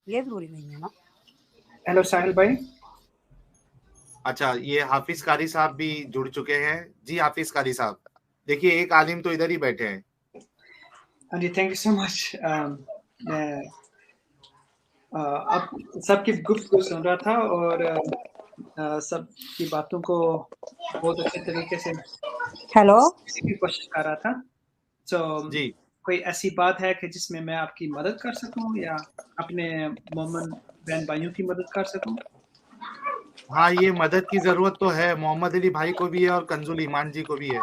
یہ ضروری نہیں ہے نا. ہیلو ساحل بھائی. اچھا یہ حافظ قاری صاحب بھی جڑ چکے ہیں. جی حافظ قاری صاحب دیکھیے ایک عالم تو ادھر ہی بیٹھے ہیں. ہاں جی تھینک یو سو مچ. میں اب سب کی گفتگو سن رہا تھا اور سب کی باتوں کو بہت اچھے طریقے سے ہیلو سیکھنے کی کوشش کر رہا تھا. سو جی کوئی ایسی بات ہے کہ جس میں میں آپ کی مدد کر سکوں یا اپنے مومن بہن بھائیوں کی مدد کر سکوں؟ ہاں یہ مدد کی ضرورت تو ہے. محمد علی بھائی کو بھی ہے اور کنزول ایمان جی کو بھی ہے.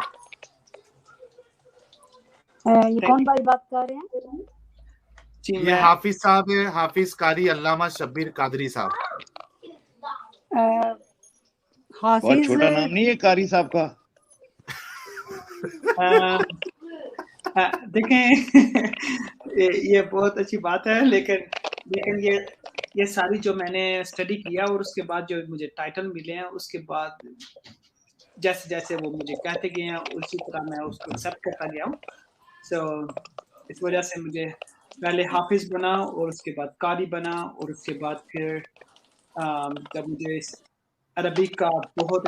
یہ کون بھائی بات کر رہے ہیں؟ جی یہ میں حافظ صاحب ہے, حافظ قاری علامہ شبیر قادری صاحب. بہت حافظ چھوٹا نام نہیں ہے قاری صاحب کا. دیکھیں یہ بہت اچھی بات ہے لیکن یہ ساری جو میں نے اسٹڈی کیا اور اس کے بعد جو مجھے ٹائٹل ملے ہیں اس کے بعد جیسے جیسے وہ مجھے کہتے گئے ہیں اسی طرح میں اس کو ایکسیپٹ کرتا گیا ہوں. سو اس وجہ سے مجھے پہلے حافظ بنا اور اس کے بعد قاری بنا اور اس کے بعد پھر جب مجھے عربی کا بہت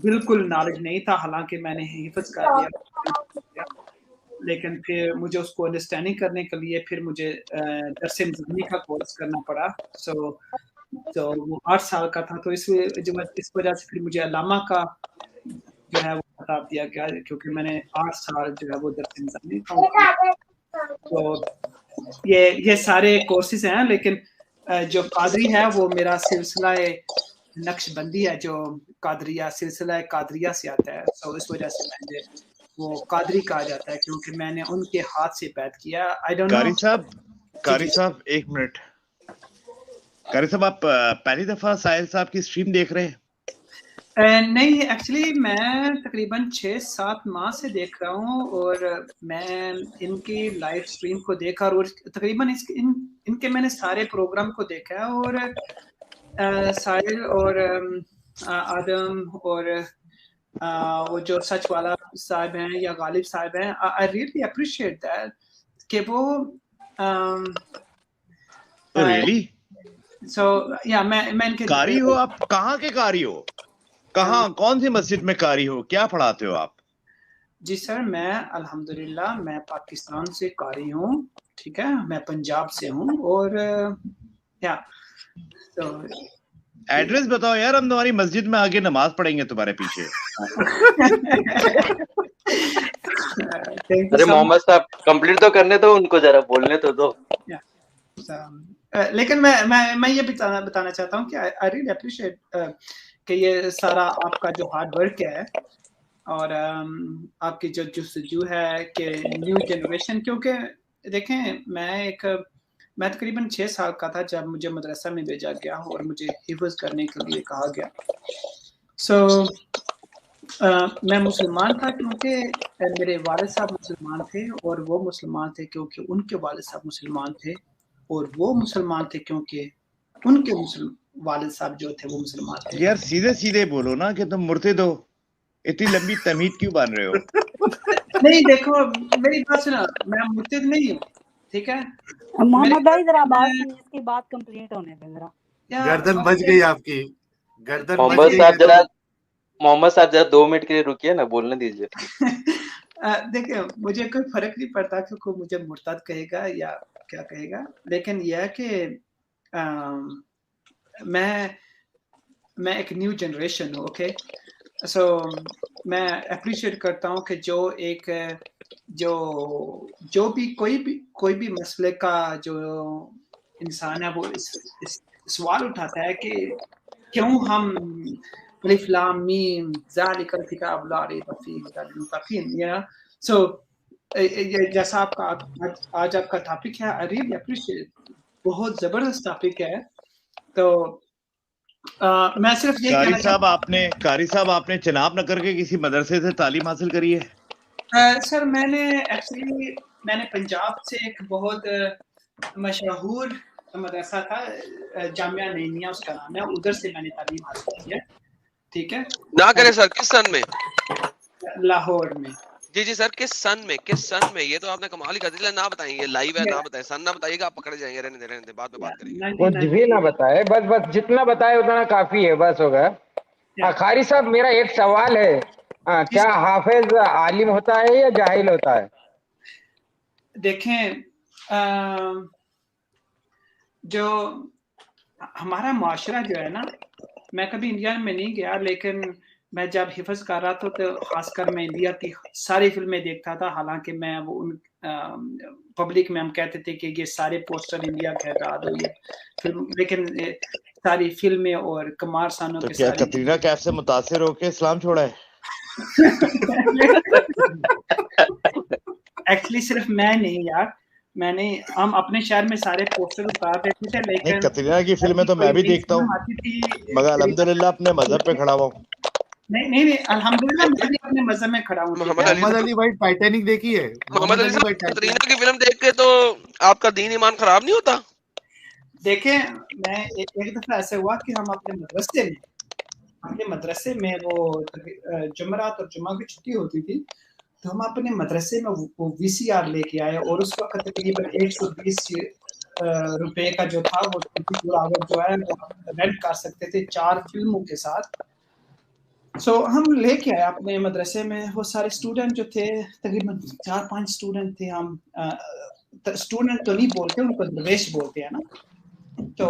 بالکل نالج نہیں تھا, حالانکہ میں نے حفظ کر لیا, لیکن پھر مجھے اس کو انڈرسٹینڈنگ کرنے کے لیے پھر مجھے درس مزنی کا کورس کرنا پڑا. تو وہ 8 سال کا تھا, تو اس وجہ سے پھر مجھے علامہ کا جو ہے وہ خطاب دیا گیا کیونکہ میں نے 8 سال جو ہے وہ درس مزنی کا. تو یہ سارے کورسز ہیں, لیکن جو قادری ہے وہ میرا سلسلہ نقش بندی ہے جو قادریہ سلسلہ قادریہ سے آتا ہے. تو اس وجہ سے مجھے وہ قادری کہا جاتا ہے کیونکہ میں نے ان کے ہاتھ سے بیعت کیا. I don't know. قاری صاحب ایک منٹ. قاری صاحب آپ پہلی دفعہ ساحل صاحب کی اسٹریم دیکھ رہے ہیں؟ نہیں ایکچولی میں تقریباً 6-7 ماہ سے دیکھ رہا ہوں اور میں ان کی لائیو اسٹریم کو دیکھا اور تقریباً ان کے میں نے سارے پروگرام کو دیکھا ہے اور ساحل اور آدم اور وہ جو سچ والا صاحب ہیں یا غالب صاحب ہیں, I really appreciate that کہ وہ ریئلی سو یا میں ان کے قاری ہو آپ؟ کہاں کے قاری ہو؟ کہاں کون سی مسجد میں قاری ہو؟ کیا پڑھاتے ہو آپ؟ جی سر میں الحمدللہ میں پاکستان سے قاری ہوں, ٹھیک ہے, میں پنجاب سے ہوں اور یا ایڈریس بتاؤ یار, ہم تمہاری مسجد میں آگے نماز پڑھیں گے تمہارے پیچھے. ارے محمد صاحب کمپلیٹ تو کرنے دو ان کو, ذرا بولنے تو دو. لیکن میں یہ بتانا چاہتا ہوں کہ I really appreciate کہ یہ سارا آپ کا جو ہارڈ ورک ہے اور آپ کی جو جستجو ہے کہ نیو جنریشن, کیونکہ دیکھیں میں تقریباً 6 سال کا تھا جب مجھے مدرسہ میں بھیجا گیا اور مجھے حفظ کرنے کے لیے کہا گیا. میں مسلمان تھا کیونکہ میرے والد صاحب مسلمان تھے اور وہ مسلمان تھے کیونکہ ان کے والد صاحب مسلمان تھے اور وہ مسلمان تھے کیونکہ ان کے والد صاحب جو تھے وہ مسلمان تھے. یار سیدھے بولو نا کہ تم مرتد ہو, اتنی لمبی تمہید کیوں بن رہے ہو؟ نہیں دیکھو میری بات سنا, میں مرتد نہیں ہوں, ٹھیک ہے. محمد بھائی ذرا بات سنیے, اس کی بات کمپلیٹ ہونے دیں ذرا. گردن بچ گئی آپ کی, گردن بچ محمد گئی. صاحب ذرا 2 منٹ کے لیے رکیے نا, بولنے دیجیے. دیکھیں مجھے کوئی فرق نہیں پڑتا کہ کوئی مجھے مرتد کہے گا یا کیا کہے گا, لیکن یہ ہے کہ میں ایک نیو جنریشن ہوں, اوکے. سو میں اپریشیٹ کرتا ہوں کہ جو بھی کوئی بھی مسئلے کا جو انسان ہے وہ اس سوال اٹھاتا ہے کہ کیوں ہم الف لام میم ذالک الکتاب لا ریب فیہ ھدی للمتقین. سو جیسا آپ کا آج آپ کا ٹاپک ہے, I really appreciate, بہت زبردست ٹاپک ہے. تو میں صرف یہ قاری کہنا صاحب آپ نے چناب نگر کے کسی مدرسے سے تعلیم حاصل کری ہے؟ سر میں نے پنجاب سے ایک بہت مشہور مدرسہ تھا, جامعہ نعیمیہ اس کا نام ہے, ادھر سے میں نے تعلیم حاصل کی ہے, ٹھیک ہے. نہ کرے سر, کس سن میں؟ لاہور میں. جی سر کس سن میں یہ تو آپ نے کمال ہی کر دیا. نہ بتائیں یہ لائیو ہے, نہ بتائیں سن نہ بتائیے گا, آپ پکڑے جائیں گے. رہنے دے بعد میں بات کریں گے. کچھ بھی نہ بتائے, بس جتنا بتائے اتنا کافی ہے, بس ہوگا. قاری صاحب میرا ایک سوال ہے, کیا حافظ عالم ہوتا ہے یا جاہل ہوتا ہے؟ دیکھیں جو ہمارا معاشرہ جو ہے نا, میں کبھی انڈیا میں نہیں گیا, لیکن میں جب حفظ کر رہا تھا تو خاص کر میں انڈیا کی ساری فلمیں دیکھتا تھا. حالانکہ میں وہ پبلک میں ہم کہتے تھے کہ یہ سارے پوسٹر انڈیا کے ہٹا دو یہ فلم, لیکن ساری فلمیں اور کمار سانو تو کے کیا ساری کترینہ کیف سے متاثر ہو کے اسلام چھوڑا ہے؟ ایکچولی صرف میں نہیں یار, میں نے ہم اپنے شہر میں سارے پوسٹر اتار دیتے تھے, نہیں, لیکن کترینہ کی فلمیں تو میں بھی دیکھتا ہوں, مگر الحمدللہ اپنے مذہب پہ کھڑا ہوا ہوں. نہیں الحمدللہ میں بھی اپنے مذہب میں کھڑا ہوں. محمد علی بھائی ٹائٹینک دیکھی ہے؟ محمد علی صاحب کترینہ کی فلم دیکھ کے تو آپ کا دین ایمان خراب نہیں ہوتا؟ دیکھیں میں ایک دفعہ ایسے ہوا کہ ہم اپنے مدرسے میں وہ جمعرات اور جمعہ کی چھٹی ہوتی تھی, تو ہم اپنے مدرسے میں وہ وی سی آر لے کے آئے, اور اس وقت تقریباً 120 روپے کا جو تھا وہ جو ہے وہ رینٹ کر سکتے تھے 4 فلموں کے ساتھ. سو ہم لے کے آئے اپنے مدرسے میں, وہ سارے اسٹوڈنٹ جو تھے تقریباً 4-5 اسٹوڈنٹ تھے. ہم اسٹوڈنٹ تو نہیں بولتے, ان کو درویش بولتے ہیں نا. تو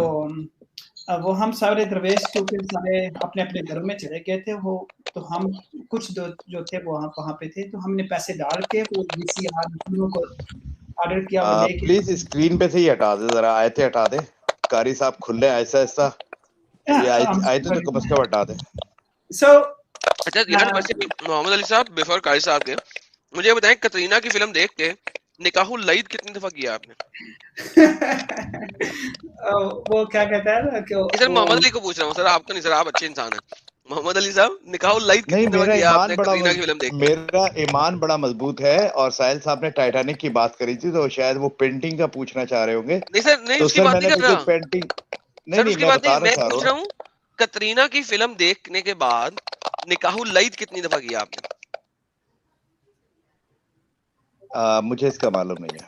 وہ ہم سارے درویش کیونکہ سارے اپنے اپنے گھروں میں چلے گئے تھے, وہ تو ہم کچھ جو تھے وہاں پہ تھے, تو ہم نے پیسے ڈال کے وہ وی سی آر فلموں کو آرڈر کیا. وہ لے کے پلیز اسکرین پہ سے ہی ہٹا دے, ذرا آیتیں ہٹا دے. قاری صاحب کھل رہے ایسا ایسا, یہ آیتیں تو کم از کم ہٹا دے. اچھا یار ویسے محمد علی صاحب بیفور قاری صاحب کے مجھے بتائیں, کترینہ کی فلم دیکھ کے نکاح العید کتنی دفعہ کیا آپ نے؟ وہ کیا کہتا ہے نا کہ سر محمد علی کو پوچھ رہا ہوں سر, آپ تو نہیں سر, آپ اچھے انسان ہیں. محمد علی صاحب نکاح العید کتنی دفعہ کیا آپ نے کترینہ کی فلم دیکھ کے؟ میرا ایمان بڑا مضبوط ہے, اور ساحل صاحب نے ٹائٹینک کی بات کری تھی تو شاید وہ پینٹنگ کا پوچھنا چاہ رہے ہوں گے. نہیں سر, نہیں تو اس کی سر بات میں نہیں نے کر رہا پینٹنگ سر, اس کی بات نہیں, میں چاہ پوچھ رہا ہوں کترینہ کی فلم دیکھنے کے بعد نکاح العید کتنی دفعہ کیا آپ نے؟ مجھے اس کا معلوم نہیں ہے.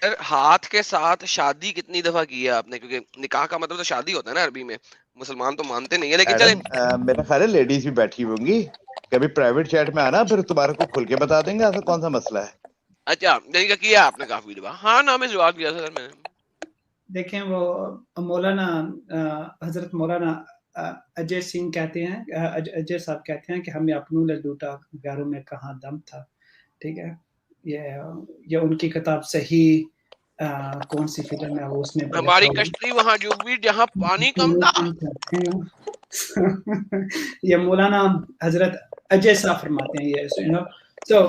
سر ہاتھ کے ساتھ شادی کتنی دفعہ کی ہے آپ نے؟ کیونکہ نکاح کا مطلب تو شادی ہوتا ہے نا عربی میں, مسلمان تو مانتے نہیں ہے, لیکن چلے میرا خیال ہے لیڈیز بھی بیٹھی ہوں گی, کبھی پرائیویٹ چیٹ میں آنا, پھر تمہارے کو کھل کے بتا دیں گے ایسا کون سا مسئلہ ہے. اچھا یعنی کیا آپ نے کافی دفعہ؟ ہاں نام میں جواب دیا سر میں نے. دیکھیں وہ مولانا حضرت مولانا اجے سنگھ کہتے ہیں, اجے صاحب کہتے ہیں کہ ہمیں اپنوں نے لوٹا غیروں میں کہاں دم تھا. ٹھیک ہے, یہ ان کی کتاب صحیح کون سی فلم ہے وہ, اس میں ہماری کشتی وہاں ڈوبی جہاں پانی کم تھا. یہ مولانا حضرت اجے صاحب فرماتے ہیں یہ. تو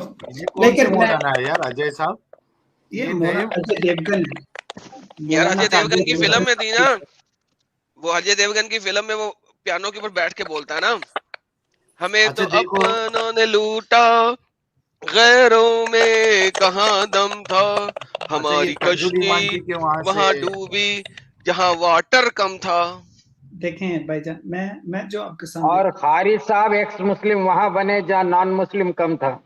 لیکن مولانا ہے یار اجے صاحب, یہ مولانا اجے دیوگن ہے یار. اجے دیوگن کی فلم میں تھی نا وہ, اجے دیوگن کی فلم میں وہ پیانو کے اوپر بیٹھ کے بولتا ہے نا, ہمیں تو اپنوں نے لوٹا غیروں میں کہاں دم تھا, ہماری کشتی وہاں ڈوبی جہاں واٹر کم تھا. دیکھیں بھائی جان, میں جو آپ کے سامنے, اور قاری صاحب ایکس مسلم وہاں بنے جہاں نان مسلم کم تھا.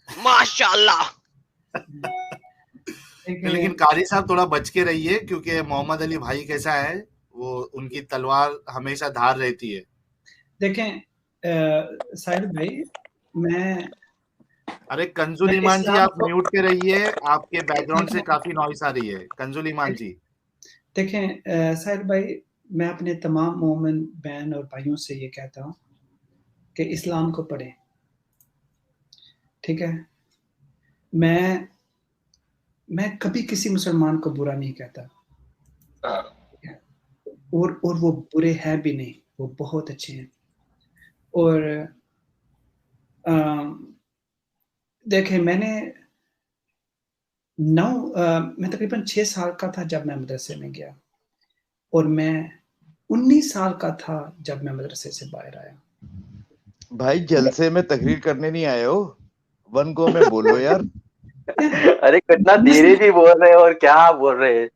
ماشاءاللہ. لیکن قاری صاحب تھوڑا بچ کے رہیے, کیونکہ محمد علی بھائی کیسا ہے, وہ ان کی تلوار ہمیشہ دھار رہتی ہے. دیکھیں ساحل بھائی, میں ارے کنزول ایمان جی آپ میوٹ پہ رہیے, آپ کے بیک گراؤنڈ سے کافی نوائز آ رہی ہے. کنزول ایمان جی دیکھیں ساحل بھائی, میں اپنے تمام مومن بہن اور بھائیوں سے یہ کہتا ہوں کہ اسلام کو پڑھیں. ٹھیک ہے, میں کبھی کسی مسلمان کو برا نہیں کہتا, اور وہ برے ہیں بھی نہیں, وہ بہت اچھے ہیں. اور دیکھیں میں تقریباً 6 سال کا تھا جب میں مدرسے میں گیا, اور میں 19 سال کا تھا جب میں مدرسے سے باہر آیا. بھائی جلسے میں تقریر کرنے نہیں آئے ہو, ون گو میں بولو یار. ارے کتنا دھیرے بھی بول رہے اور کیا بول رہے ہیں.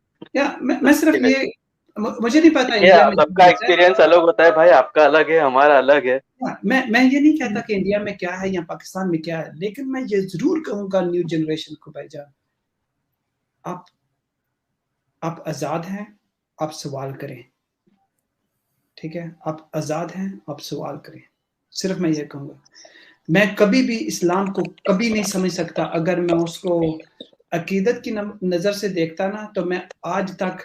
میں صرف یہ, مجھے نہیں پتا سب کا ایکسپیرینس الگ ہوتا ہے بھائی, آپ کا الگ ہے, ہمارا الگ ہے. मैं ये नहीं कहता कि इंडिया में क्या है या पाकिस्तान में क्या है, लेकिन मैं ये जरूर कहूंगा न्यू जनरेशन को, भाईजान आप आजाद हैं, आप सवाल करें, ठीक है? आप आजाद हैं, आप सवाल करें, सिर्फ मैं ये कहूंगा। मैं कभी भी इस्लाम को कभी नहीं समझ सकता, अगर मैं उसको अकीदत की नजर से देखता ना, तो मैं आज तक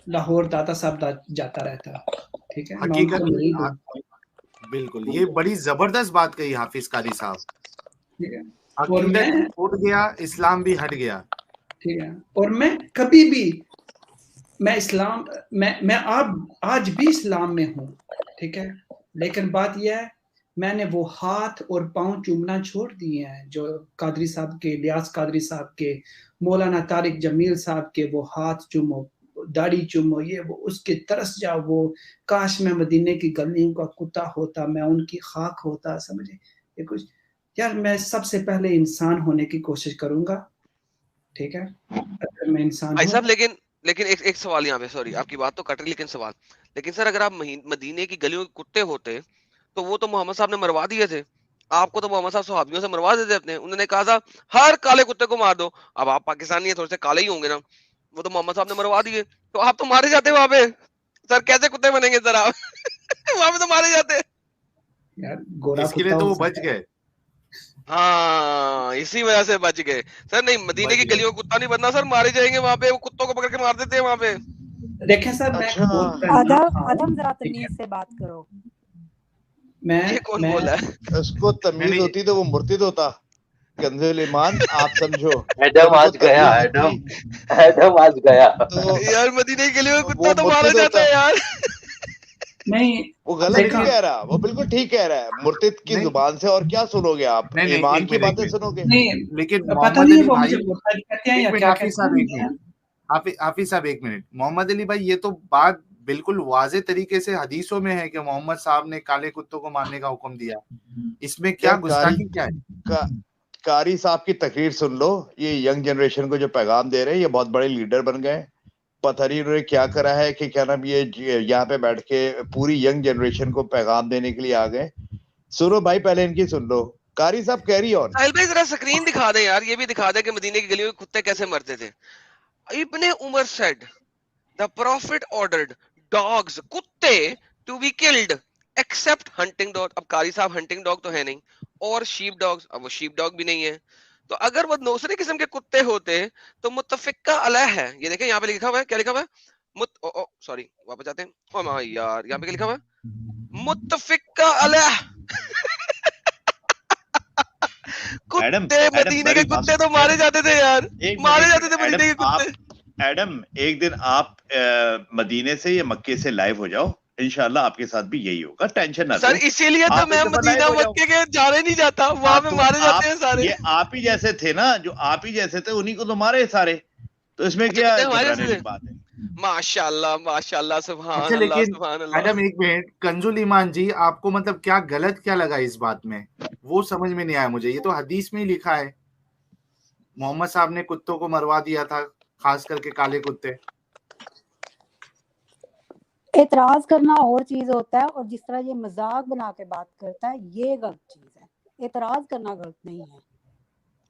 लाहौर दाता साहब जाता रहता, ठीक है? हकीकत बिल्कुल, ये बड़ी जबरदस्त बात कही हाफिज कारी साहब, ठीक है? अकीदत उठ गया, इस्लाम भी हट गया, ठीक है? और मैं कभी भी मैं इस्लाम मैं आज भी इस्लाम में हूँ, ठीक है? लेकिन बात यह है, मैंने वो हाथ और पांव चूमना छोड़ दिए हैं जो कादरी साहब के, लियास कादरी साहब के, मौलाना तारिक जमील साहब के, वो हाथ चूमो, दाढ़ी चूमो, ये वो, उसके तरस जाओ, वो काश मैं मदीने की गलियों का कुत्ता होता, मैं उनकी खाक होता, समझे? ये कुछ यार, मैं सबसे पहले इंसान होने की कोशिश करूंगा, ठीक है? अगर मैं इंसान भाई साहब, लेकिन एक सवाल यहाँ पे, सॉरी आपकी बात तो कट रही, लेकिन सवाल, लेकिन सर अगर आप मदीने की गलियों के कुत्ते होते तो वो तो मोहम्मद साहब ने मरवा दिए थे आपको, तो मोहम्मद साहब सहाबियों से मरवा देते अपने, उन्होंने कहा था हर काले कुत्ते को मार दो। अब आप पाकिस्तानी है, थोड़े से काले ही होंगे ना, वो तो मोहम्मद साहब ने मरवा दिए, तो आप तो मारे जाते वहां पे सर, कैसे कुत्ते बनेंगे सर आप? वहां पे तो मारे जाते यार, गोरा इसके लिए तो वो बच गए। हाँ, इसी वजह से बच गए सर। नहीं, मदीने की गलियों को कुत्ता नहीं बनना सर, मारे जाएंगे वहां पे, वो कुत्तों को पकड़ के मार देते हैं वहां पे। देखें सर, आदम जरा तमीज से बात करो। ये कौन बोला है? उसको तमीज होती तो वो मुर्तिद होता। कंजुल ईमान, आप समझो। एडम आज गया, एडम आज गया। तो यार मदीने के लिए कुत्ता तो मारा जाता है यार। नहीं, वो गलत नहीं कह रहा, वो बिल्कुल ठीक कह रहा है। मुर्तिद की जुबान से और क्या सुनोगे आप? ईमान की बातें सुनोगे। नहीं, लेकिन पता नहीं वो मुझे कहते हैं या क्या हाफिज साहब एक मिनट, मोहम्मद अली भाई, ये तो बात बिल्कुल वाज़े तरीके से हदीसों में है कि मोहम्मद साहब ने काले कुत्तों को मारने का हुक्म दिया, इसमें क्या गुस्ताखी क्या है? कारी साहब की तकरीर सुन लो, ये यंग जनरेशन को जो पैगाम दे रहे हैं, ये बहुत बड़े लीडर बन गए। पता नहीं उन्होंने क्या करा है कि क्या नाम, ये यहाँ पे बैठ के पूरी यंग जनरेशन को पैगाम देने के लिए आ गए। सुनो भाई, पहले इनकी सुन लो। कारी साहब कैरी ऑन। साहिल भाई जरा स्क्रीन दिखा दे यार, ये भी दिखा दे कि मदीने की गलियों में कुत्ते कैसे मरते थे। इब्ने Umar said the prophet ordered dogs, कुत्ते to be killed except hunting dog। अब कारी साहब hunting dog तो है नहीं, और sheep dogs, अब वो sheep dog भी नहीं है, तो अगर वो दूसरे किस्म के कुत्ते होते तो मुत्तफिका अलह है। ये देखें यहाँ पे लिखा हुआ है, क्या लिखा हुआ है? सॉरी वापस जाते हैं। ओ माय यार, यहाँ पे क्या लिखा हुआ है? मुत्तफिका अलह। कुत्ते मदीने के कुत्ते तो मारे जाते थे यार, मारे जाते थे मदीने के कुत्ते। एडम, एक दिन आप मदीने से या मक्के से लाइव हो जाओ, इंशाल्लाह आपके साथ भी यही होगा, टेंशन ना सर। इसीलिए तो मैं मदीना मक्के के जाने नहीं जाता, वहां पे मारे जाते हैं सारे। ये आप ही जैसे थे ना, जो आप ही जैसे थे, उन्हीं को तो मारे सारे, तो इसमें क्या बात है? माशाल्लाह माशाल्लाह, सुभान अल्लाह सुभान अल्लाह। मैडम एक मिनट, कंजुल ईमान जी, आपको मतलब क्या गलत क्या लगा इस बात में? वो समझ में नहीं आया मुझे। ये तो हदीस में ही लिखा है, मोहम्मद साहब ने कुत्तों को मरवा दिया था, खास करके काले कुत्ते। एतराज करना और चीज होता है, और जिस तरह ये मजाक बना के बात करता है, ये गलत चीज है। एतराज करना गलत नहीं है।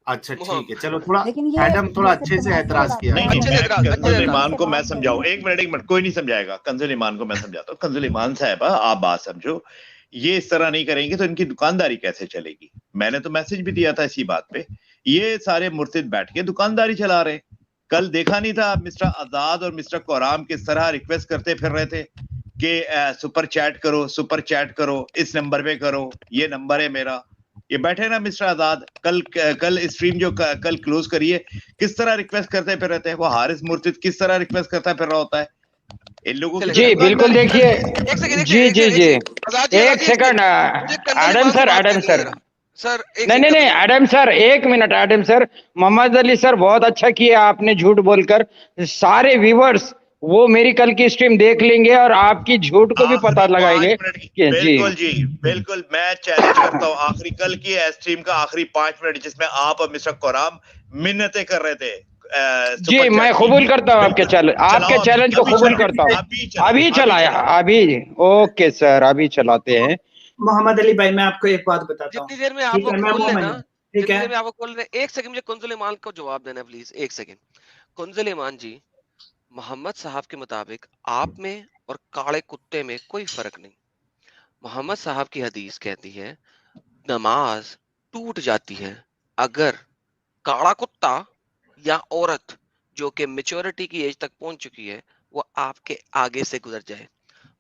अच्छा ठीक है, चलो थोड़ा मैडम थोड़ा अच्छे से एतराज किया। कंजुल ईमान को मैं समझाऊं, एक मिनट, कोई नहीं समझाएगा। कंजुल ईमान को मैं समझाता हूँ। कंजुल ईमान साहबा, आप बात समझो, ये इस तरह नहीं करेंगे तो इनकी दुकानदारी कैसे चलेगी? मैंने तो मैसेज भी दिया था इसी बात पे। ये सारे मुर्तिद बैठ के दुकानदारी चला रहे। कल देखा नहीं था मिस्टर आजाद और मिस्टर कोराम किस तरह रिक्वेस्ट करते फिर रहे थे कि सुपर चैट करो, इस नंबर पे करो, ये नंबर है मेरा। ये बैठे ना मिस्टर आजाद, कल स्ट्रीम जो कल क्लोज करिए, किस तरह रिक्वेस्ट करते फिर रहते हैं। वो हारिस मुर्तिद किस तरह रिक्वेस्ट करता फिर रहा होता है इन लोगों को। जी बिल्कुल, देखिए जी एक सेकंड एडम सर नहीं एडम सर, एक minute Adam sir. Mohammad Ali sir, बहुत अच्छा किया आपने झूठ बोलकर। सारे व्यूवर्स वो मेरी कल की स्ट्रीम देख लेंगे और आपकी झूठ को भी पता लगाएंगे। बिल्कुल जी, बिल्कुल। मैं चैलेंज करता हूँ आखिरी कल की स्ट्रीम का आखिरी 5 मिनट जिसमें आप और मिस्टर कोराम मिन्नतें कर रहे थे। जी मैं कबूल करता हूँ आपके चैलेंज को कबूल करता हूँ। अभी चलाया, अभी ओके सर, अभी चलाते हैं। मोहम्मद अली भाई मैं आपको एक बात बताता हूँ, जितनी देर में आप वो खोल लेना, जितनी देर में आप वो खोल रहे, एक सेकंड मुझे कुंजुल ईमान को जवाब देना प्लीज, एक सेकंड। कुंजुल ईमान जी, मोहम्मद साहब के मुताबिक आप में और काले कुत्ते में कोई फर्क नहीं। मोहम्मद साहब की हदीस कहती है नमाज टूट जाती है अगर काला कुत्ता या औरत जो कि मैच्योरिटी की एज तक पहुंच चुकी है वो आपके आगे से गुजर जाए।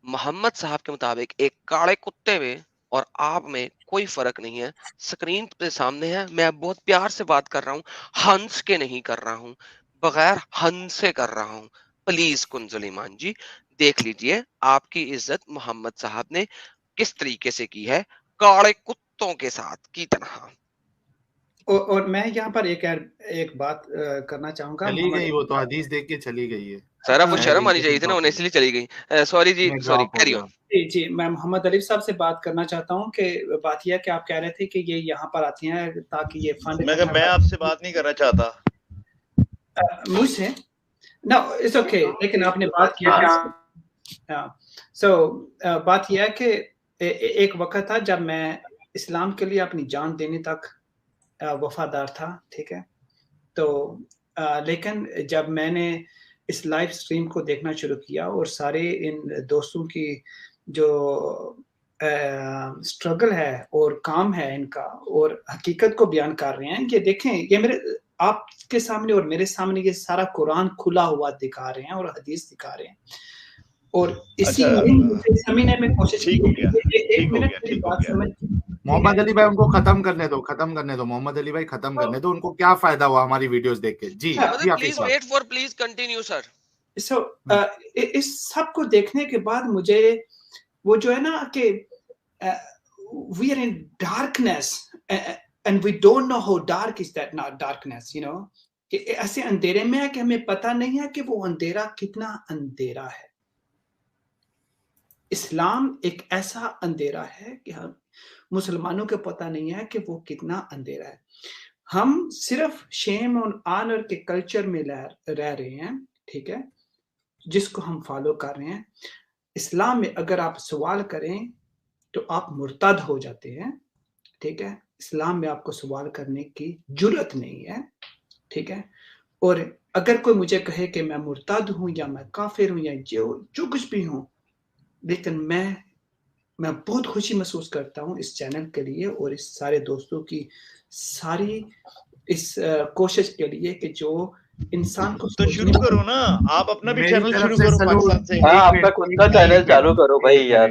मोहम्मद साहब के मुताबिक एक काले कुत्ते में और आप में कोई फर्क नहीं है। स्क्रीन पे सामने है, मैं बहुत प्यार से बात कर रहा हूँ, हंस के नहीं कर रहा हूँ, बगैर हंस से कर रहा हूँ। प्लीज कुंजुल ईमान जी देख लीजिए आपकी इज्जत मोहम्मद साहब ने किस तरीके से की है, काले कुत्तों के साथ की तरह। और मैं यहाँ पर एक बात करना चाहूंगा। चली गई वो तो, हदीस देख के चली गई है सर, आपको शर्म आनी चाहिए थी ना, उन्हें इसलिए चली गई। सॉरी जी, सॉरी, कैरी ऑन। जी मैं मोहम्मद अली साहब से बात करना चाहता हूँ कि बात यह कि आप कह रहे थे कि ये यहाँ पर आती हैं ताकि ये फंड। मैं आपसे बात नहीं करना चाहता मुझसे, नो इट्स ओके, लेकिन आपने बात किया। सो बात यह है कि एक वक्त था जब मैं इस्लाम के लिए अपनी जान देने तक वफादार था, ठीक है। तो लेकिन जब मैंने इस लाइव स्ट्रीम को देखना शुरू किया और सारे इन दोस्तों की जो स्ट्रगल है और काम है इनका और हकीकत को बयान कर रहे हैं, ये देखें, ये मेरे आपके सामने और मेरे सामने ये सारा कुरान खुला हुआ दिखा रहे हैं और हदीस दिखा रहे हैं। और इसी समझने में कोशिश की। एक मिनट मेरी बात समझ। मोहम्मद अली भाई उनको खत्म करने दो मोहम्मद अली भाई खत्म करने दो, उनको क्या फायदा हुआ हमारी वीडियोस देख के। जी please wait for, please continue sir. So इस सब को देखने के बाद मुझे वो जो है ना कि we are in darkness and we don't know how dark is that darkness, you know, कि ऐसे अंधेरे में है कि हमें पता नहीं है कि वो अंधेरा कितना अंधेरा है। इस्लाम एक ऐसा अंधेरा है कि हम मुसलमानों को पता नहीं है कि वो कितना अंधेरा है। हम सिर्फ शेम और ऑनर के कल्चर में रह रहे हैं, ठीक है, जिसको हम फॉलो कर रहे हैं। इस्लाम में अगर आप सवाल करें तो आप मुर्तद हो जाते हैं, ठीक है। इस्लाम में आपको सवाल करने की जुर्रत नहीं है, ठीक है। और अगर कोई मुझे कहे कि मैं मुर्तद हूं या मैं काफिर हूं या जो कुछ भी हूं, लेकिन मैं बहुत खुशी महसूस करता हूं इस चैनल के लिए और इस सारे दोस्तों की सारी इस कोशिश के लिए कि जो इंसान को तो शुरू करो ना, आप अपना भी चैनल शुरू करो पाकिस्तान से। हाँ, आपका खुद का चैनल चालू करो भाई यार।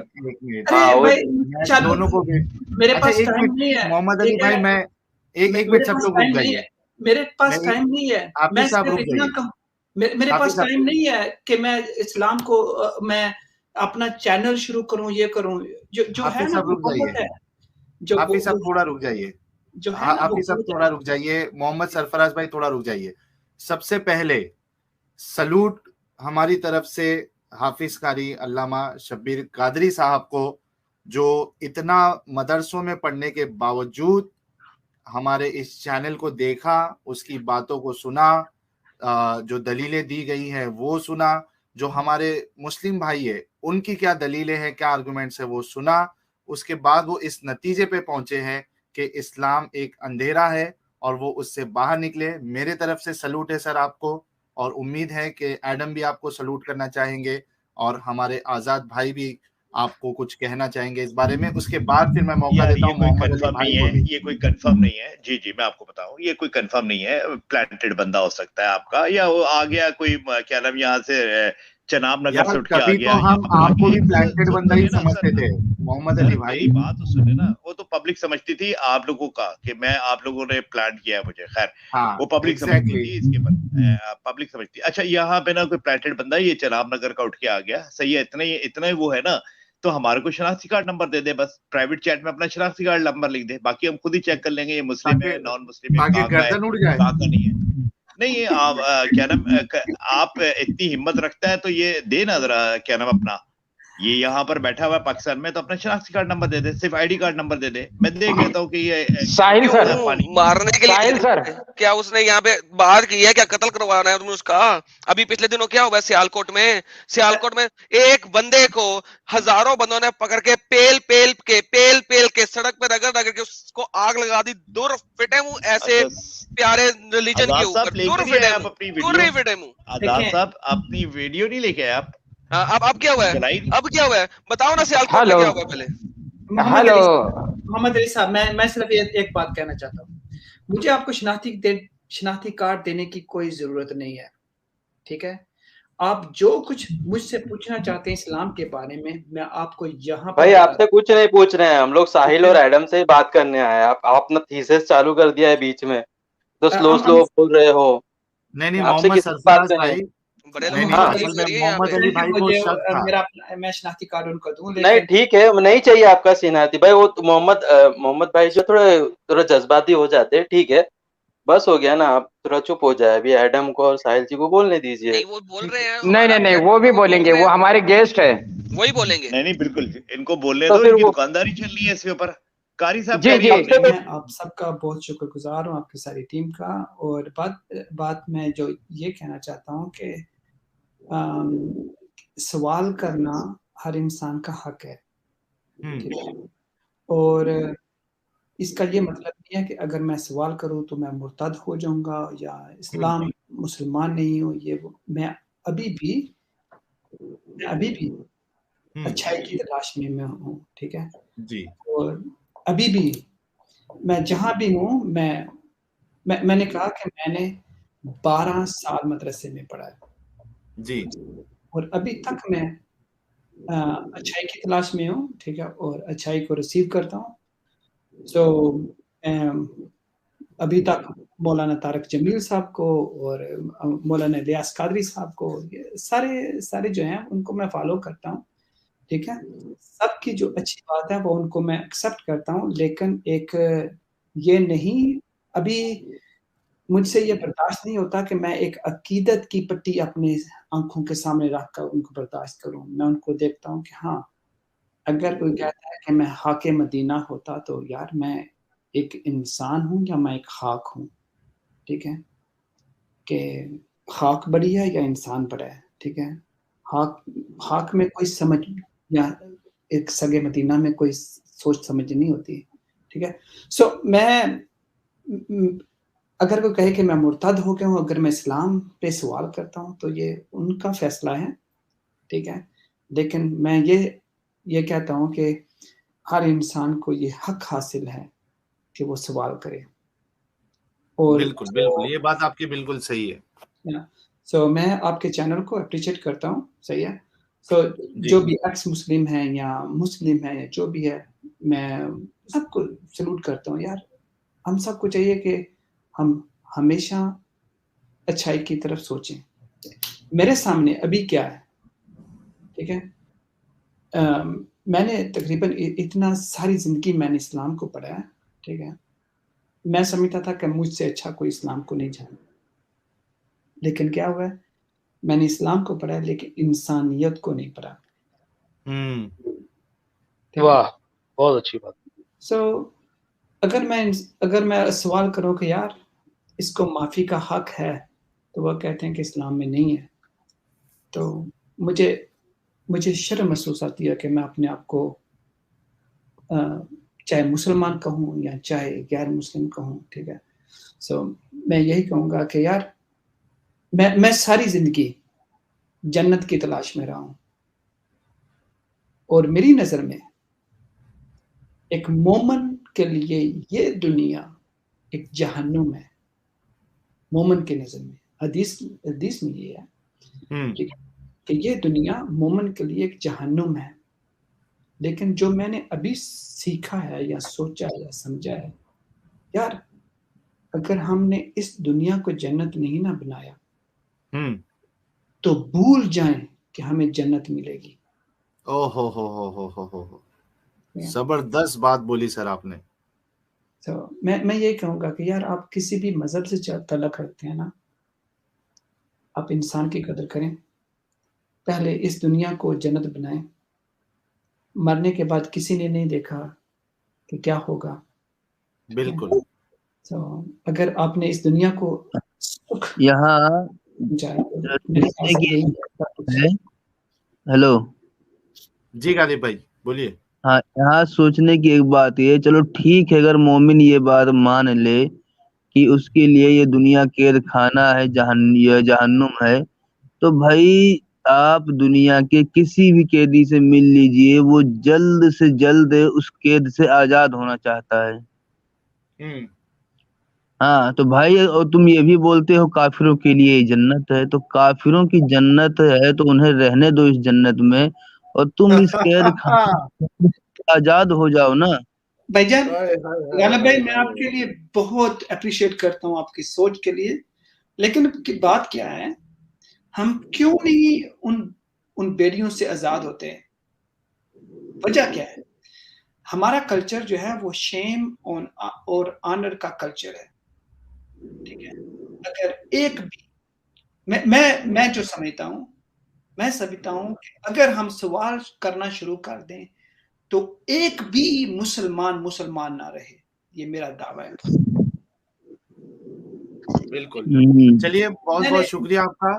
दोनों को भी मेरे पास टाइम नहीं है मोहम्मद अली भाई, मैं एक मिनट सब लोग रुक जाइए। मेरे पास टाइम नहीं है, मैं सिर्फ इतना कहूं, मेरे पास टाइम नहीं है कि मैं इस्लाम को मैं अपना चैनल शुरू करूं, ये करूं, जो है ना, जो हाफिज साहब थोड़ा रुक जाइए, जो है हाफिज साहब थोड़ा रुक जाइए, मोहम्मद सरफराज भाई थोड़ा रुक जाइए। सबसे पहले सलूट हमारी तरफ से हाफिज कारी अल्लामा शब्बीर कादरी साहब को, जो इतना मदरसों में पढ़ने के बावजूद हमारे इस चैनल को देखा, उसकी बातों को सुना, जो दलीलें दी गई हैं वो सुना, जो हमारे मुस्लिम भाई है उनकी क्या दलीलें हैं, क्या आर्गुमेंट्स है वो सुना, उसके बाद वो इस नतीजे पे पहुंचे हैं कि इस्लाम एक अंधेरा है और वो उससे बाहर निकले। मेरे तरफ से सलूट है सर आपको, और उम्मीद है कि एडम भी आपको सलूट करना चाहेंगे और हमारे आजाद भाई भी आपको कुछ कहना चाहेंगे इस बारे में। उसके बाद फिर मैं मौका देता हूँ मोहम्मद अली भाई को। ये कोई कंफर्म नहीं है। जी मैं आपको बताऊं, ये कोई कंफर्म नहीं है। प्लांटेड बंदा हो सकता है आपका, या वो आ गया कोई क्या नाम यहाँ से चनाब नगर से उठ के आ गया। तो हम आपको भी प्लांटेड बंदा ही समझते थे मोहम्मद अली भाई। बात तो सुने ना, वो तो पब्लिक समझती थी आप लोगों का कि मैं आप लोगों ने प्लांट किया मुझे। खैर वो पब्लिक समझती थी, इसके पर पब्लिक समझती। अच्छा यहाँ पे ना कोई प्लांटेड बंदा ये चनाब नगर का उठ के आ गया, सही है, इतना ही वो है ना, तो हमारे को शनाख्ती कार्ड नंबर दे दे बस, प्राइवेट चैट में अपना शनाख्ती कार्ड नंबर लिख दे, बाकी हम खुद ही चेक कर लेंगे ये मुस्लिम है नॉन मुस्लिम है, नहीं है। नहीं आप क्या नाम, आप इतनी हिम्मत रखता है तो ये दे ना जरा क्या नाम अपना ये यहाँ पर बैठा हुआ है पाकिस्तान में, तो अपना शनाख्ती कार्ड नंबर दे दे, सिर्फ आईडी कार्ड नंबर दे दे, मैं देख लेता हूँ कि ये साहिल सर मारने के लिए। साहिल सर क्या उसने यहाँ पे बात की है, क्या कत्ल करवाना है तुम्हें उसका? अभी पिछले दिनों क्या हुआ सियालकोट में एक बंदे को हजारों बंदों ने पकड़ के पेल पेल के सड़क पे रगड़ के उसको आग लगा दी। दूर फिटे मुंह ऐसे प्यारे रिलीजन के ऊपर, दूर फिटे मुंह। आजाद साहब अपनी वीडियो नहीं लेके आए आप? अब क्या हुआ है बताओ ना, सियालकोट में क्या हुआ पहले? हेलो मोहम्मद अली साहब, मैं सिर्फ एक बात कहना चाहता हूँ, मुझे आपको शनाख्ती कार्ड देने की कोई जरूरत नहीं है, ठीक है? आप जो कुछ मुझसे पूछना चाहते हैं इस्लाम के बारे में, मैं आपको यहाँ भाई आपसे कुछ नहीं पूछ रहे हैं, हम लोग साहिल और एडम से ही बात करने आए हैं। आप अपना थीसिस चालू कर दिया है बीच में, तो स्लो बोल रहे हो। नहीं आपसे किसी बात पे नहीं। मैं शनाख्ती कार्ड उनको दूं, नहीं ठीक है, नहीं चाहिए आपका शनाख्ती। भाई वो मोहम्मद भाई जो थोड़ा जज्बाती हो जाते हैं, ठीक है, बस हो गया ना, आप थोड़ा चुप हो जाए। अभी एडम को और साहिल जी को बोलने दीजिए। नहीं वो बोल रहे हैं। नहीं वो भी बोलेंगे, वो हमारे गेस्ट है, वही बोलेंगे। नहीं बिल्कुल, इनको बोलने दो, इनकी दुकानदारी चल रही है इसके ऊपर। कारी साहब जी मैं आप सबका बहुत शुक्रगुजार हूँ, आपकी सारी टीम का। और बात मैं जो ये कहना चाहता हूँ कि सवाल करना हर इंसान का हक है, ठीक है? और इसका ये मतलब नहीं है कि अगर मैं सवाल करूं तो मैं मुर्तद हो जाऊंगा या इस्लाम मुसलमान नहीं हूँ। ये मैं अभी भी अच्छाई की तलाश में मैं हूँ, ठीक है जी। और अभी भी मैं जहाँ भी हूँ, मैंने कहा कि मैंने 12 साल मदरसे में पढ़ा है जी, और अभी तक मैं अच्छाई की तलाश में हूँ, ठीक है, और अच्छाई को रिसीव करता हूँ। अभी तक मौलाना तारक जमील साहब को और मौलाना इलियास कादरी साहब को, सारे जो हैं उनको मैं फॉलो करता हूँ, ठीक है? सबकी जो अच्छी बात है वो उनको मैं एक्सेप्ट करता हूँ, लेकिन एक ये नहीं, अभी मुझसे ये बर्दाश्त नहीं होता कि मैं एक अकीदत की पट्टी अपने आंखों के सामने रख कर उनको बर्दाश्त करूँ। मैं उनको देखता हूँ कि हाँ, अगर कोई कहता है कि मैं हाके मदीना होता तो यार मैं एक इंसान हूँ या मैं एक खाक हूँ, ठीक है? कि खाक बड़ी है या इंसान बड़ा है, ठीक है? खाक में कोई समझ या एक सगे मदीना में कोई सोच समझ नहीं होती, ठीक है? मैं अगर कोई कहे कि मैं मुर्तद हो गया हूँ अगर मैं इस्लाम पे सवाल करता हूँ तो ये उनका फैसला है, ठीक है? लेकिन मैं ये कहता हूँ कि हर इंसान को ये हक हासिल है कि वो सवाल करे। और बिल्कुल ये बात आपकी बिल्कुल सही है। मैं आपके चैनल को अप्रिशिएट करता हूँ, सही है। जो भी एक्स मुस्लिम है या मुस्लिम है या जो भी है, मैं सबको सैल्यूट करता हूँ यार। हम सबको चाहिए कि हम हमेशा अच्छाई की तरफ सोचें। मेरे सामने अभी क्या है, ठीक है? मैंने तकरीबन इतना सारी जिंदगी मैंने इस्लाम को पढ़ा है, ठीक है? मैं समझता था कि मुझसे अच्छा कोई इस्लाम को नहीं जाने, लेकिन क्या हुआ है, मैंने इस्लाम को पढ़ा लेकिन इंसानियत को नहीं पढ़ा। वाह, बहुत अच्छी बात। अगर मैं सवाल करूं कि यार इसको माफी का हक है, तो वह कहते हैं कि इस्लाम में नहीं है, तो मुझे शर्म महसूस आती है कि मैं अपने आप को चाहे मुसलमान कहूँ या चाहे गैर मुस्लिम कहूँ, ठीक है? मैं यही कहूँगा कि यार मैं सारी जिंदगी जन्नत की तलाश में रहा हूँ और मेरी नजर में एक मोमन के लिए ये दुनिया एक जहन्नुम है। मोमन के नजर में हदीस में ये है कि ये दुनिया मोमन के लिए एक जहन्नुम है। लेकिन जो मैंने अभी सीखा है या सोचा या समझा है, यार अगर हमने इस दुनिया को जन्नत नहीं ना बनाया तो भूल जाएं कि हमें जन्नत मिलेगी। हो जबरदस्त बात बोली सर आपने। मैं यही कहूँगा कि यार आप किसी भी मजहब से तल्लुक़ रखते हैं ना, आप इंसान की कदर करें, पहले इस दुनिया को जन्नत बनाएं, مرنے کے بعد کسی نے نہیں دیکھا کہ کیا ہوگا. بالکل. تو اگر آپ نے اس دنیا کو یہاں ہیلو جی غالب بھائی بولیے. ہاں یہاں سوچنے کی ایک بات یہ، چلو ٹھیک ہے اگر مومن یہ بات مان لے کہ اس کے لیے یہ دنیا قید خانہ ہے، یہ جہنم ہے، تو بھائی آپ دنیا کے کسی بھی قیدی سے مل لیجئے، وہ جلد سے جلد اس قید سے آزاد ہونا چاہتا ہے. ہاں تو بھائی اور تم یہ بھی بولتے ہو کافروں کے لیے جنت ہے، تو کافروں کی جنت ہے تو انہیں رہنے دو اس جنت میں، اور تم اس قید خانے آزاد ہو جاؤ نا. بھائی جان غالب بھائی میں آپ کے لیے بہت اپریشیٹ کرتا ہوں آپ کی سوچ کے لیے، لیکن بات کیا ہے، ہم کیوں نہیں ان بیڑیوں سے آزاد ہوتے ہیں؟ وجہ کیا ہے؟ ہمارا کلچر جو ہے وہ شیم اور آنر کا کلچر ہے. ٹھیک ہے، اگر ایک بھی میں جو سمجھتا ہوں کہ اگر ہم سوال کرنا شروع کر دیں تو ایک بھی مسلمان نہ رہے، یہ میرا دعویٰ ہے. بالکل. چلیے بہت بہت شکریہ آپ کا.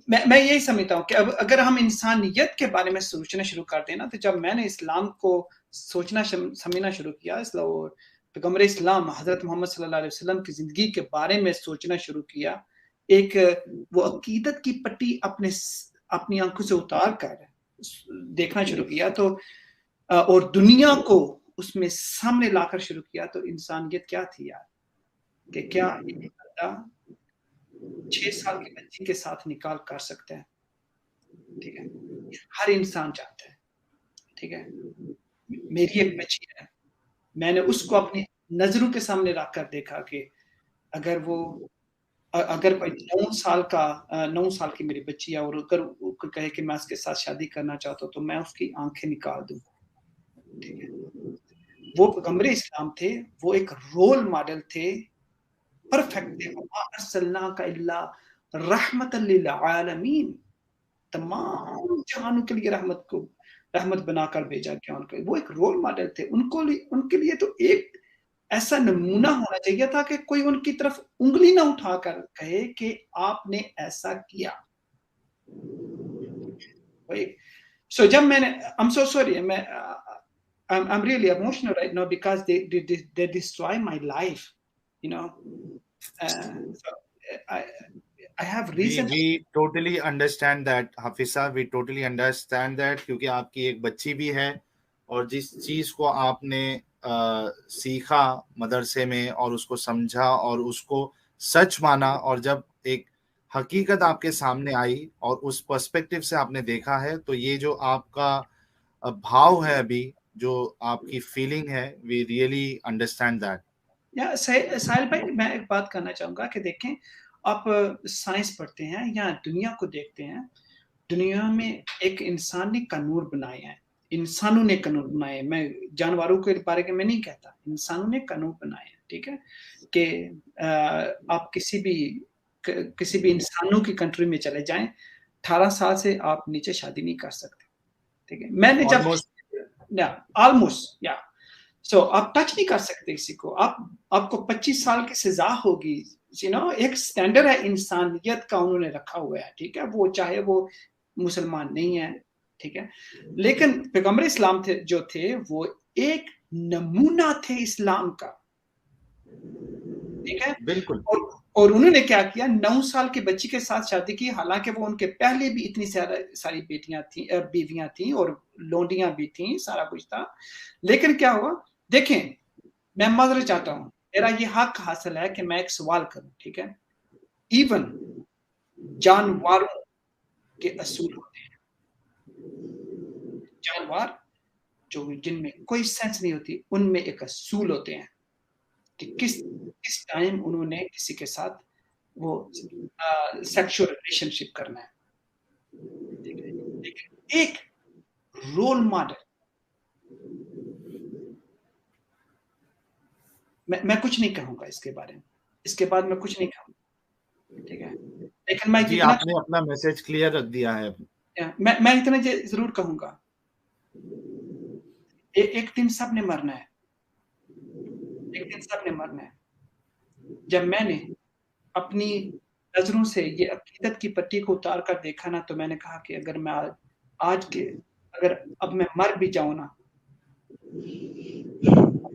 میں یہی سمجھتا ہوں کہ اگر ہم انسانیت کے بارے میں سوچنا شروع کر دیں نا، تو جب میں نے اسلام کو سوچنا سمجھنا شروع کیا، پیغمبر اسلام حضرت محمد صلی اللہ علیہ وسلم کی زندگی کے بارے میں سوچنا شروع کیا، ایک وہ عقیدت کی پٹی اپنی آنکھوں سے اتار کر دیکھنا شروع کیا تو اور دنیا کو اس میں سامنے لا کر شروع کیا، تو انسانیت کیا تھی یار، کہ کیا 6 سال کی بچی کے ساتھ نکاح کر سکتا ہے. ٹھیک ہے، ہر انسان چاہتا ہے. ٹھیک ہے، میری ایک بچی ہے، میں نے اس کو اپنی نظروں کے سامنے رکھ کر دیکھا کہ اگر کوئی 9 سال کی میری بچی ہے اور اگر کہے کہ میں اس کے ساتھ شادی کرنا چاہتا ہوں تو میں اس کی آنکھیں نکال دوں. ٹھیک ہے، وہ پیغمبر اسلام تھے، وہ ایک رول ماڈل تھے، پرفیکٹ تھے. وَمَا أَرْسَلْنَاكَ إِلَّا رَحْمَةً لِّلْعَالَمِينَ، تمام جہانوں کے لیے رحمت بنا کر بھیجا گیا ان کو. وہ ایک رول ماڈل تھے. ان کے لیے تو ایک ایسا نمونہ ہونا چاہیے تھا کہ کوئی ان کی طرف انگلی نہ اٹھا کر کہے کہ آپ نے ایسا کیا. So جب میں نے I'm so sorry, I'm really emotional right now because they destroy my life, you know. So I have reason. We totally understand that, Hafiza. We totally understand that کیونکہ آپ کی ایک بچی بھی ہے، اور جس چیز کو آپ نے سیکھا مدرسے میں اور اس کو سمجھا اور اس کو سچ مانا، اور جب ایک حقیقت آپ کے سامنے آئی اور اس پرسپیکٹیو سے آپ نے دیکھا ہے، تو یہ جو آپ کا بھاؤ ہے ابھی، جو آپ کی فیلنگ ہے، we really understand that. ساحل بھائی میں ایک بات کرنا چاہوں گا کہ دیکھیں، آپ سائنس پڑھتے ہیں یا دنیا کو دیکھتے ہیں، دنیا میں ایک انسان نے قانون بنائے ہیں، انسانوں نے قانون بنائے ہیں. میں جانوروں کے بارے میں نہیں کہتا، انسانوں نے قانون بنائے ہیں. ٹھیک ہے، کہ آپ کسی بھی انسانوں کی کنٹری میں چلے جائیں، 18 سال سے آپ نیچے شادی نہیں کر سکتے. ٹھیک ہے، میں نے جب آلموسٹ سو آپ ٹچ نہیں کر سکتے کسی کو. آپ کو 25 سال کی سزا ہوگی. ایک سٹینڈرڈ ہے انسانیت کا انہوں نے رکھا ہوا ہے. ٹھیک ہے، وہ چاہے وہ مسلمان نہیں ہے. ٹھیک ہے، لیکن پیغمبر اسلام جو تھے وہ ایک نمونہ تھے اسلام کا. ٹھیک ہے، بالکل. اور انہوں نے کیا کیا، 9 سال کی بچی کے ساتھ شادی کی، حالانکہ وہ ان کے پہلے بھی اتنی ساری بیویاں تھیں اور لونڈیاں بھی تھیں، سارا کچھ تھا. لیکن کیا ہوا، دیکھیں میں معذرت چاہتا ہوں، میرا یہ حق حاصل ہے کہ میں ایک سوال کروں. ٹھیک ہے، ایون جانوروں کے اصول ہوتے ہیں. جانور جن میں کوئی سینس نہیں ہوتی، ان میں ایک اصول ہوتے ہیں کہ کس ٹائم انہوں نے کسی کے ساتھ وہ سیکشل ریلیشن شپ کرنا ہے. ایک رول ماڈل، میں کچھ نہیں کہوں گا اس کے بارے میں، اس کے بعد میں کچھ نہیں کہوں گا. ٹھیک ہے، لیکن میں آپ نے اپنا میسج کلیئر رکھ دیا ہے. میں اتنا ضرور کہوں گا एक दिन सब ने मरना है, एक दिन सब ने मरना है। जब मैंने अपनी नजरों से ये अकीदत की पट्टी को उतार कर देखा ना, तो मैंने कहा कि अगर मैं आज के अगर अब मैं मर भी जाऊं ना,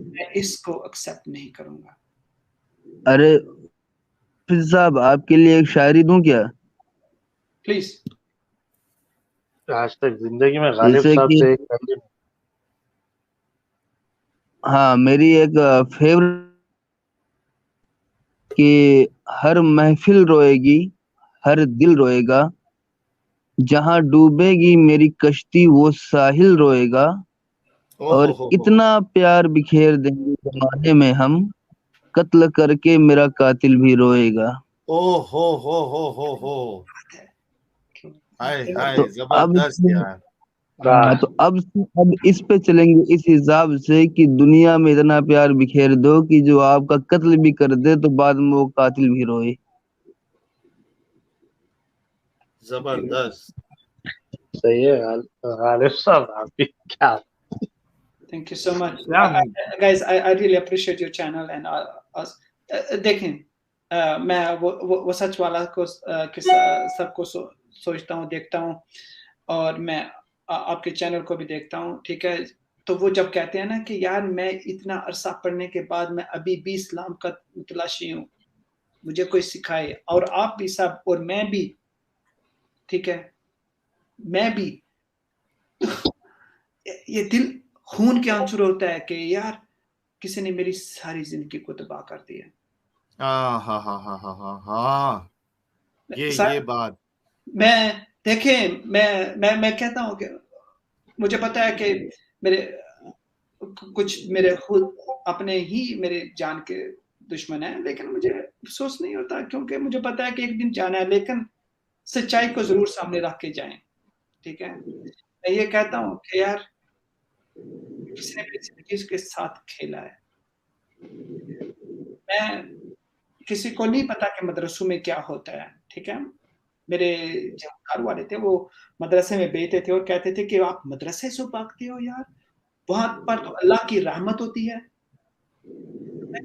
मैं इसको एक्सेप्ट नहीं करूंगा। अरे फिर साहब आपके लिए एक शायरी दूं क्या? प्लीज। आज तक जिंदगी में गालिब साहब से एक हाँ मेरी एक फेवरेट कि हर महफिल रोएगी, हर दिल रोएगा, जहां डूबेगी मेरी कश्ती वो साहिल रोएगा, और इतना प्यार बिखेर देंगे जमाने में हम, कत्ल करके मेरा कातिल भी रोएगा। ओ हो हाय हाय जबरदस्त यार। तो अब इस पे चलेंगे इस हिसाब से कि दुनिया में इतना प्यार बिखेर दो कि जो आपका कत्ल भी कर दे तो बाद में वो कातिल भी रोए। जबरदस्त, सही है गालिब साहब, आपकी क्या। Thank you so much, guys. I really appreciate your channel and us. देखें, मैं वो सच वाला को सबको सोचता हूँ, देखता हूँ, और मैं आपके चैनल को भी देखता हूँ, ठीक है। तो वो जब कहते हैं ना कि यार मैं इतना अरसा पढ़ने के बाद मैं अभी भी इस्लाम का मुतलाशी हूँ, मुझे कोई सिखाए, और आप भी सब, और मैं भी, ठीक है, मैं भी, ये दिल खून के आंसू होता है कि यार किसी ने मेरी सारी जिंदगी को तबाह कर दिया। ये बात मैं देखें, मैं कहता हूँ कि मुझे पता है कि मेरे कुछ मेरे खुद अपने ही मेरे जान के दुश्मन हैं, लेकिन मुझे अफसोस नहीं होता, क्योंकि मुझे पता है कि एक दिन जाना है, लेकिन सच्चाई को जरूर सामने रख के जाएं, ठीक है। मैं ये कहता हूँ कि यार किसी ने मेरी जिंदगी के साथ खेला है। मैं किसी को नहीं पता कि मदरसों में क्या होता है, ठीक है। मेरे जो घर वाले थे वो मदरसे में बेचते थे और कहते थे कि आप मदरसे से भागते हो यार, वहां पर तो अल्लाह की रहमत होती है। मैं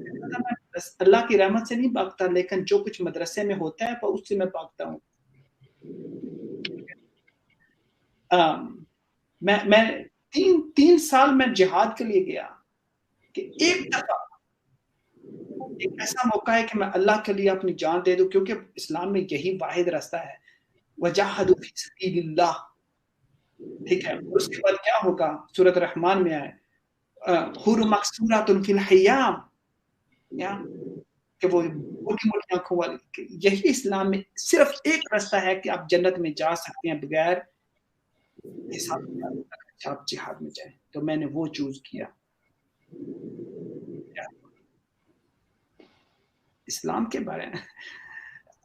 अल्लाह की रहमत से नहीं भागता, लेकिन जो कुछ मदरसे में होता है वो उससे मैं भागता हूँ। मैं 3 साल में जिहाद के लिए गया कि एक दफा एक ऐसा मौका है कि मैं अल्लाह के लिए अपनी जान दे दूं, क्योंकि इस्लाम में यही वाहिद रास्ता है, वजाहदु फी सबीलिल्लाह, ठीक है। उसके बाद क्या होगा, सूरत रहमान में आए हुर मकसूरातुन फिल हयाम, या कि वो मोटी-मोटी आंखों वाली, यही इस्लाम में सिर्फ एक रास्ता है कि आप जन्नत में जा सकते हैं बगैर हिसाब, आप जिहाद में जाएं। तो मैंने वो चूज किया। इस्लाम के बारे में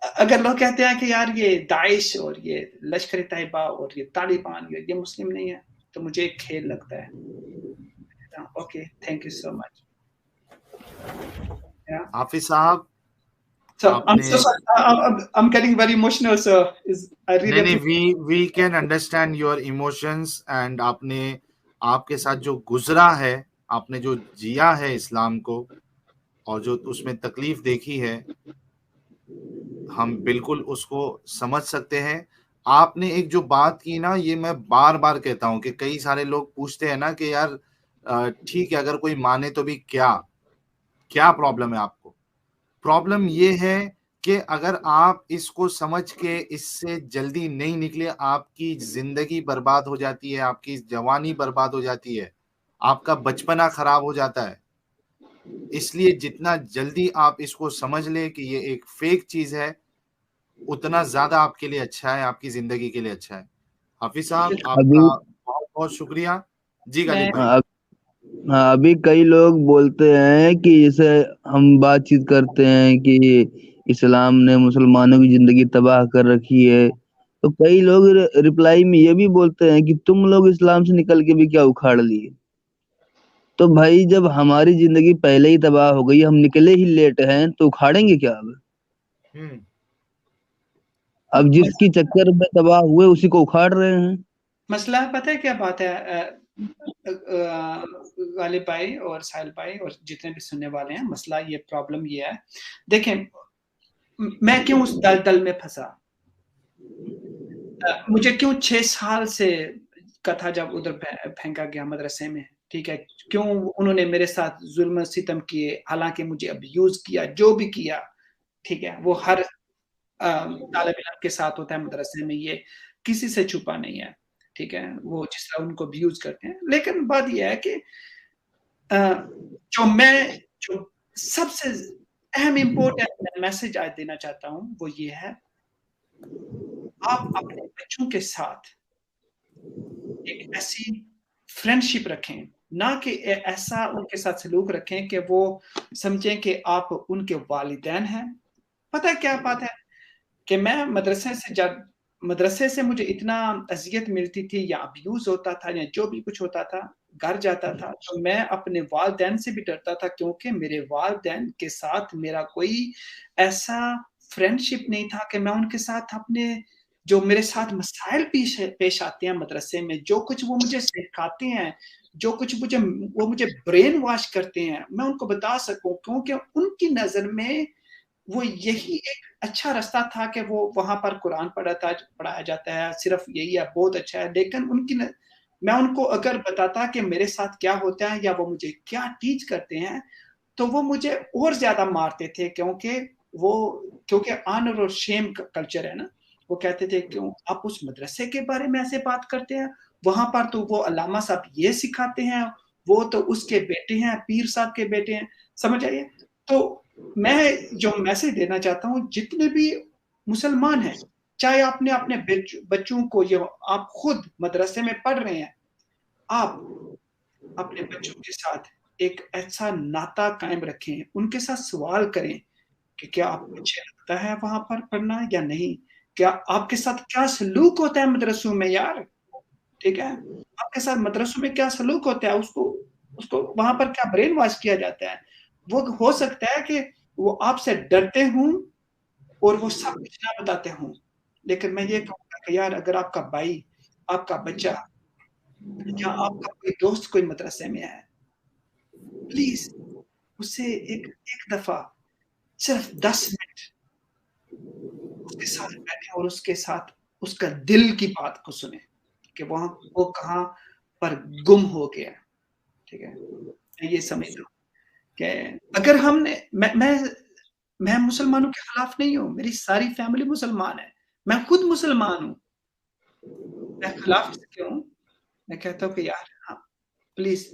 अगर लोग कहते हैं कि यार ये दाइश और ये लश्कर तैयबा और ये तालिबान ये मुस्लिम नहीं है, तो मुझे एक खेल लगता है। Okay, thank you so much Hafiz साहब। So I'm so sorry. I'm getting very emotional. So I really we can understand your emotions and आपके साथ जो गुजरा है, आपने जो जिया है इस्लाम को और जो उसमें तकलीफ देखी है, हम बिल्कुल उसको समझ सकते हैं। आपने एक जो बात की ना, ये मैं बार बार कहता हूँ कि कई सारे लोग पूछते हैं ना कि यार ठीक है अगर कोई माने तो भी क्या प्रॉब्लम है आपको। प्रॉब्लम ये है कि अगर आप इसको समझ के इससे जल्दी नहीं निकले, आपकी जिंदगी बर्बाद हो जाती है, आपकी जवानी बर्बाद हो जाती है, आपका बचपना खराब हो जाता है। इसलिए जितना जल्दी आप इसको समझ ले कि ये एक फेक चीज है, उतना ज्यादा आपके लिए अच्छा है, आपकी जिंदगी के लिए अच्छा है। हाफिज साहब आपका बहुत बहुत शुक्रिया जी। गालिब भाई, हाँ अभी कई लोग बोलते हैं कि जैसे हम बातचीत करते हैं कि इस्लाम ने मुसलमानों की जिंदगी तबाह कर रखी है, तो कई लोग रिप्लाई में ये भी बोलते हैं कि तुम लोग इस्लाम से निकल के भी क्या उखाड़ लिए। तो भाई जब हमारी जिंदगी पहले ही तबाह हो गई, हम निकले ही लेट हैं, तो उखाड़ेंगे क्या अब जिसकी चक्कर में तबाह हुए उसी को उखाड़ रहे हैं। मसला पता है क्या बात है, غالب بھائی اور ساحل بھائی اور جتنے بھی سننے والے ہیں، مسئلہ یہ پرابلم یہ ہے، دیکھیں میں کیوں اس دلدل میں پھنسا، مجھے کیوں 6 سال سے کا تھا جب ادھر پھینکا گیا مدرسے میں، ٹھیک ہے، کیوں انہوں نے میرے ساتھ ظلم و ستم کیے، حالانکہ مجھے ابیوز کیا، جو بھی کیا، ٹھیک ہے، وہ ہر طالب علم کے ساتھ ہوتا ہے مدرسے میں، یہ کسی سے چھپا نہیں ہے، ٹھیک ہے، وہ جس طرح ان کو ابیوز کرتے ہیں. لیکن بات یہ ہے کہ جو سب سے اہم امپورٹنٹ میسج آج دینا چاہتا ہوں وہ یہ ہے، آپ اپنے بچوں کے ساتھ ایک ایسی فرینڈشپ رکھیں، نہ کہ ایسا ان کے ساتھ سلوک رکھیں کہ وہ سمجھیں کہ آپ ان کے والدین ہیں. پتہ ہے کیا بات ہے کہ میں مدرسے سے مجھے اتنا اذیت ملتی تھی یا ابیوز ہوتا تھا یا جو بھی کچھ ہوتا تھا، گھر جاتا تھا تو میں اپنے والدین سے بھی ڈرتا تھا، کیونکہ میرے والدین کے ساتھ میرا کوئی ایسا فرینڈشپ نہیں تھا کہ میں ان کے ساتھ اپنے جو میرے ساتھ مسائل پیش آتے ہیں مدرسے میں، جو کچھ وہ مجھے سکھاتے ہیں، جو کچھ وہ مجھے برین واش کرتے ہیں، میں ان کو بتا سکوں، کیونکہ ان کی نظر میں وہ یہی ایک اچھا راستہ تھا کہ وہ وہاں پر قرآن پڑھایا جاتا ہے، صرف یہی ہے، بہت اچھا ہے. لیکن میں ان کو اگر بتاتا کہ میرے ساتھ کیا ہوتا ہے یا وہ مجھے کیا ٹیچ کرتے ہیں تو وہ مجھے اور زیادہ مارتے تھے، کیونکہ آنر اور شیم کا کلچر ہے نا. وہ کہتے تھے کیوں آپ اس مدرسے کے بارے میں ایسے بات کرتے ہیں، وہاں پر تو وہ علامہ صاحب یہ سکھاتے ہیں، وہ تو اس کے بیٹے ہیں، پیر صاحب کے بیٹے ہیں، سمجھ آئیے. تو میں جو میسج دینا چاہتا ہوں، جتنے بھی مسلمان ہیں، چاہے آپ نے اپنے بچوں کو، آپ خود مدرسے میں پڑھ رہے ہیں، آپ اپنے بچوں کے ساتھ ایک ایسا ناطہ قائم رکھیں، ان کے ساتھ سوال کریں کہ کیا آپ کو اچھا لگتا ہے وہاں پر پڑھنا یا نہیں، کیا آپ کے ساتھ کیا سلوک ہوتا ہے مدرسوں میں یار، ٹھیک ہے، آپ کے ساتھ مدرسوں میں کیا سلوک ہوتا ہے، اس کو وہاں پر کیا برین واش کیا جاتا ہے. وہ ہو سکتا ہے کہ وہ آپ سے ڈرتے ہوں اور وہ سب کچھ نہ بتاتے ہوں، لیکن میں یہ کہوں گا کہ یار اگر آپ کا بھائی، آپ کا بچہ یا آپ کا کوئی دوست کوئی مدرسے میں ہے، پلیز اسے ایک دفعہ صرف 10 منٹ اس کے ساتھ بیٹھیں اور اس کے ساتھ اس کا دل کی بات کو سنیں کہ وہ کہاں پر گم ہو گیا. ٹھیک ہے، میں یہ سمجھتا ہوں کہ اگر ہم نے میں مسلمانوں کے خلاف نہیں ہوں، میری ساری فیملی مسلمان ہے، میں خود مسلمان ہوں، میں خلاف کیوں ہوں؟ میں کہتا ہوں کہ یار ہاں پلیز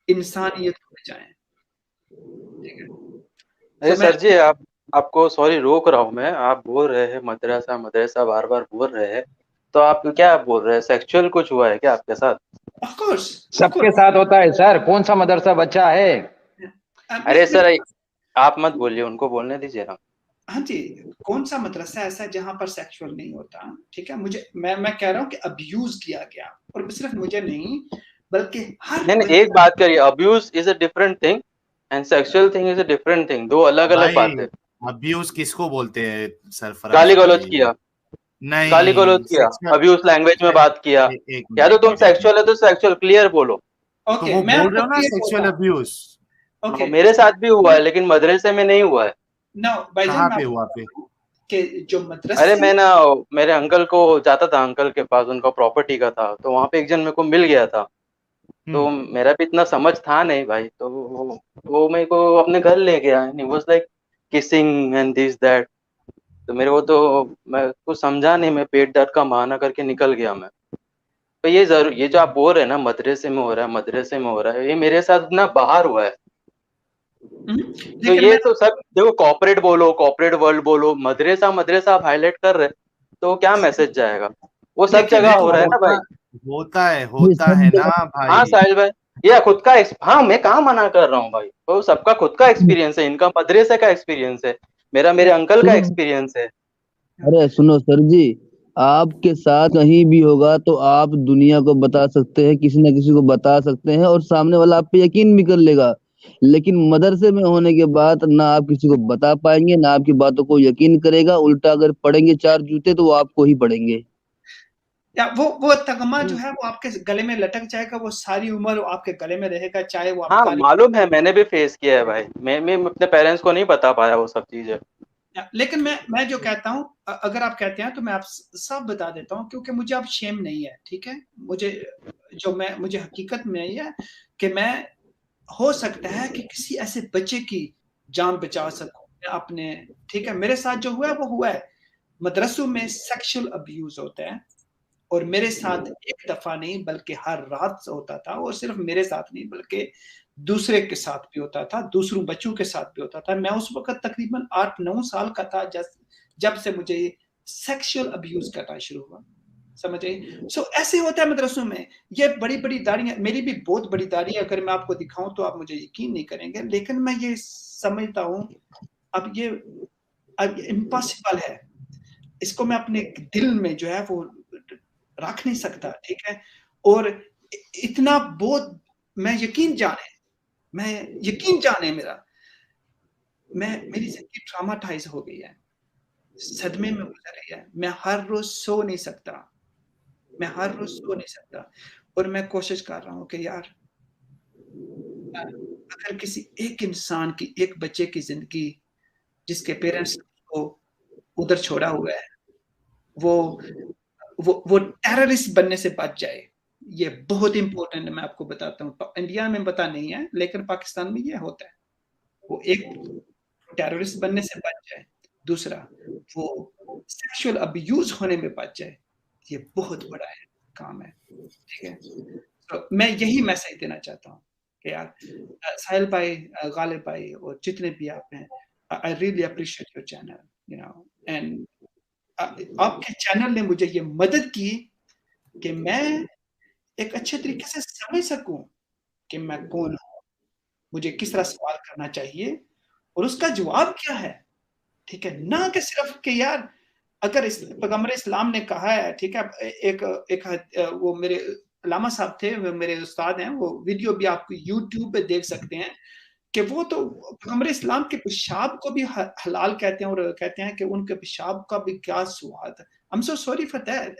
انسانیت کو بچائیں. سر جی آپ کو سوری روک رہا ہوں میں، آپ بول رہے ہیں مدرسہ بار بار بول رہے ہیں، تو آپ کیا بول رہے ہیں، سیکچوئل کچھ ہوا ہے کیا آپ کے ساتھ؟ سب کے ساتھ ہوتا ہے سر، کون سا مدرسہ بچہ ہے؟ ارے سر آپ مت بولیے، ان کو بولنے دیجیے نا. ہاں جی، کون سا مدرسہ ایسا جہاں پر سیکشول نہیں ہوتا، ٹھیک ہے، میں کہہ رہا ہوں کہ ابیوز کیا گیا، اور صرف مجھے نہیں بلکہ نہیں ایک بات کریے، abuse is a different thing and sexual thing is a different thing, دو الگ بات ہے. ابیوز کس کو بولتے ہیں سرفراز؟ گالی گلوچ کیا، نہیں گالی گلوچ کیا، ابیوز لینگویج میں بات کیا، یا تو تم سیکشول ہے تو سیکشول کلیئر بولو. تو وہ بول رہے ہو نا سیکشول ابیوز. میرے ساتھ بھی ہوا ہے لیکن مدرسے میں نہیں ہوا ہے. کہاں پہ ہوا پہ؟ ارے میں نا میرے انکل کو جاتا تھا، انکل کے پاس، ان کا پراپرٹی کا تھا، تو وہاں پہ ایک جن میرے کو مل گیا تھا، تو میرا بھی اتنا سمجھ تھا نہیں بھائی، تو وہ میرے کو اپنے گھر لے گیا، was like kissing and this that. تو میرے کو تو میں کچھ سمجھا نہیں، میں پیٹ درد کا بہانہ کر کے نکل گیا میں. تو یہ جو آپ بول رہے ہیں نا مدرسے میں ہو رہا ہے، یہ میرے ساتھ نا باہر ہوا ہے. تو یہ تو سب دیکھو، کارپوریٹ بولو، کارپوریٹ ورلڈ بولو، مدرسہ آپ ہائی لائٹ کر رہے تو کیا میسج جائے گا؟ وہ سب جگہ ہو رہا ہے نا بھائی. ہوتا ہے نا بھائی. ہاں ساحل بھائی، یہ خود کا ہاں میں کہاں منع کر رہا ہوں بھائی، وہ سب کا خود کا ایکسپیرینس ہے، ان کا مدرسے کا ایکسپیرینس ہے، میرے انکل کا ایکسپیرینس ہے. ارے سنو سر جی، آپ کے ساتھ کہیں بھی ہوگا تو آپ دنیا کو بتا سکتے ہیں، کسی نہ کسی کو بتا سکتے ہیں، اور سامنے والا آپ پہ یقین بھی کر لے گا. لیکن مدرسے میں ہونے کے بعد نہ آپ کسی کو بتا پائیں گے، نہ آپ کی باتوں کو یقین کرے گا، الٹا اگر پڑیں گے 4 جوتے تو وہ آپ کو ہی پڑیں گے. या वो तगमा जो है वो आपके गले में लटक जाएगा, वो सारी उम्र आपके गले में रहेगा, चाहे वो हाँ मालूम है, मैंने भी फेस किया है भाई, मैं अपने पेरेंट्स को नहीं बता पाया वो सब चीजें। लेकिन मैं जो कहता हूँ, अगर आप कहते हैं तो मैं आप सब बता देता हूँ, क्योंकि मुझे अब शेम नहीं है, ठीक है। मुझे हकीकत में यही है कि मैं हो सकता है कि किसी ऐसे बच्चे की जान बचा सकूं अपने, ठीक है। मेरे साथ जो हुआ है वो हुआ है, मदरसों में सेक्सुअल अब्यूज होता है, और मेरे साथ एक दफा नहीं बल्कि हर रात होता था, और सिर्फ मेरे साथ नहीं बल्कि दूसरे के साथ भी होता था, दूसरों बच्चों के साथ भी होता था। मैं उस वक्त तकरीबन 8-9 साल का था जब से मुझे सेक्सुअल अब्यूज करना शुरू हुआ, समझ आई। सो ऐसे होता है मदरसों में। ये बड़ी बड़ी दाढ़ियां, मेरी भी बहुत बड़ी दाढ़ी है, अगर मैं आपको दिखाऊं तो आप मुझे यकीन नहीं करेंगे, लेकिन मैं ये समझता हूं अब ये इम्पॉसिबल है, इसको मैं अपने दिल में जो है वो रख नहीं सकता, ठीक है। और इतना बहुत मैं यकीन जाने मेरी जिंदगी ट्रॉमाटाइज हो गई है, सदमे में गुजर रही है। मैं हर रोज सो नहीं सकता, और मैं कोशिश कर रहा हूँ कि यार अगर किसी एक इंसान की, एक बच्चे की जिंदगी जिसके पेरेंट्स को उधर छोड़ा हुआ है, वो टेररिस्ट बनने से बच जाए, ये बहुत इंपॉर्टेंट है। मैं आपको बताता हूँ, इंडिया में पता नहीं है लेकिन पाकिस्तान में ये होता है। वो एक टेररिस्ट बनने से बच जाए, दूसरा वो सेक्सुअल अब्यूज होने में बच जाए, ये बहुत बड़ा है काम है, ठीक है। तो मैं यही मैसेज देना चाहता हूँ कि यार साहिल भाई, गालिब भाई और जितने भी आप हैं, I really appreciate your channel, you know, and आपके चैनल ने मुझे ये मदद की कि मैं एक अच्छे तरीके से समझ सकूं कि मैं कौन हूं, मुझे किस तरह सवाल करना चाहिए और उसका जवाब क्या है, ठीक है। ना कि सिर्फ कि यार अगर पैगंबर इस्लाम ने कहा है, ठीक है। एक वो मेरे अल्लामा साहब थे, मेरे उस्ताद हैं, वो वीडियो भी आपको यूट्यूब पे देख सकते हैं कि वो तो पैगंबर इस्लाम के पेशाब को भी हलाल कहते हैं, और कहते हैं कि उनके पेशाब का भी क्या स्वाद है। I am so sorry for that,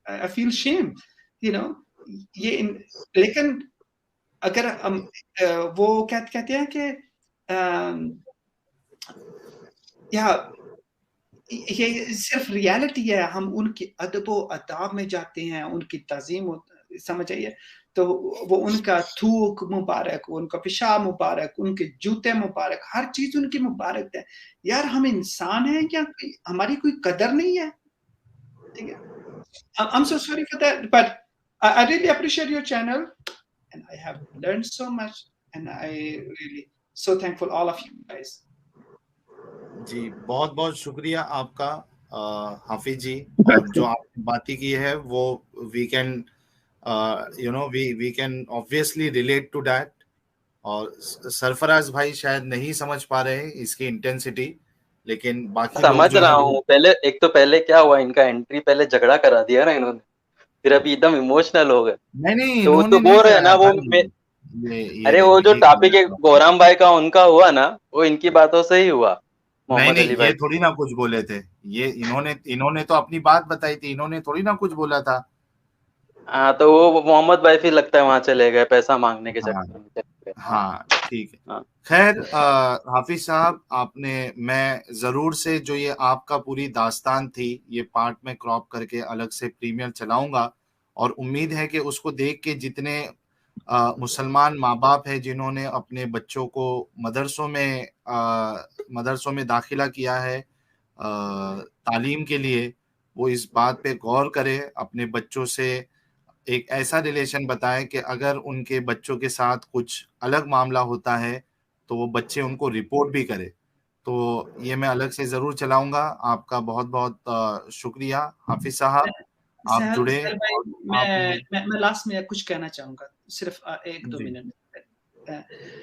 I feel shame, you know. लेकिन अगर हम वो कहते हैं कि ये सिर्फ रियलिटी है, हम उनकी अदब व अदाब में जाते हैं, उनकी तज़ीम, समझ आइए, तो वो उनका थूक मुबारक, उनका पेशाब मुबारक, उनके जूते मुबारक, हर चीज उनकी मुबारक है। यार हम इंसान हैं क्या, हमारी कोई कदर नहीं है, ठीक है। I'm so sorry for that, but I really appreciate your channel and I have learned so much and I really so thankful all of you guys. जी बहुत बहुत शुक्रिया आपका हाफिज जी, जो आपने बातें की है वो we can we can obviously relate to that, और सरफराज भाई शायद नहीं समझ पा रहे हैं इसकी इंटेंसिटी, लेकिन बाकी समझ रहा हूँ। पहले क्या हुआ, इनका एंट्री पहले झगड़ा करा दिया ना इन्होंने, फिर अभी एकदम इमोशनल हो गए। नहीं तो बोल रहे हैं ना वो अरे वो जो टॉपिक है गौराम भाई का उनका हुआ ना, वो इनकी बातों से ही हुआ। नहीं, ये थोड़ी ना कुछ बोले थे, ये इन्होंने तो अपनी बात बताई थी, इन्होंने थोड़ी ना कुछ बोला था। हाँ तो वो मोहम्मद भाई फिर लगता है वहां चले गए पैसा मांगने के चक्कर में। हाँ ठीक है। खैर हाफिज साहब, मैं जरूर से जो ये आपका पूरी दास्तान थी ये पार्ट में क्रॉप करके अलग से प्रीमियर चलाऊंगा, और उम्मीद है कि उसको देख के जितने मुसलमान माँ बाप है जिन्होंने अपने बच्चों को मदरसों में दाखिला किया है तालीम के लिए, वो इस बात पे गौर करे, अपने बच्चों से एक ऐसा रिलेशन बताएं कि अगर उनके बच्चों के साथ कुछ अलग मामला होता है तो वो बच्चे उनको रिपोर्ट भी करे। तो ये मैं अलग से जरूर चलाऊंगा। आपका बहुत बहुत शुक्रिया हाफिज साहब, आप जुड़े। मैं लास्ट में कुछ कहना चाहूंगा, सिर्फ 1-2 मिनट।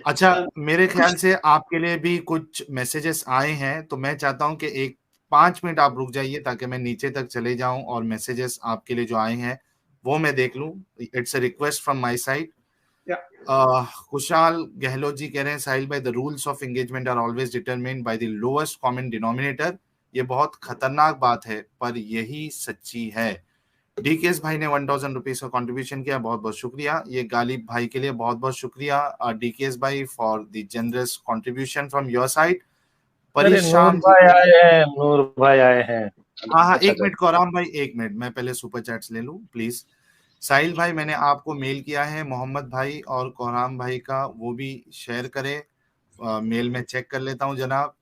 अच्छा, मेरे ख्याल से आपके लिए भी कुछ मैसेजेस आए हैं, तो मैं चाहता हूं कि 5 मिनट आप रुक जाइए ताकि मैं नीचे तक चले जाऊं और मैसेजेस आपके लिए जो आए हैं वो मैं देख लूं। It's a request from my side. Khushhal Gehlot ji कह रहे हैं, साहिल भाई, the rules of engagement are always determined by the lowest common denominator. ये बहुत खतरनाक बात है पर यही सच्ची है। DKS भाई ने 1000 रुपीज का कंट्रीब्यूशन किया, बहुत बहुत शुक्रिया। ये गालिब भाई के लिए बहुत बहुत शुक्रिया DKS भाई for the generous contribution from your side. परेशान भाई आए हैं, नूर भाई आए हैं। हाँ, एक मिनट कोराम भाई, एक मिनट, मैं पहले सुपर चैट्स ले लूं प्लीज। साहिल भाई मैंने आपको मेल किया है, मोहम्मद भाई और कोराम भाई का वो भी शेयर करें, मेल में चेक कर लेता हूं जनाब।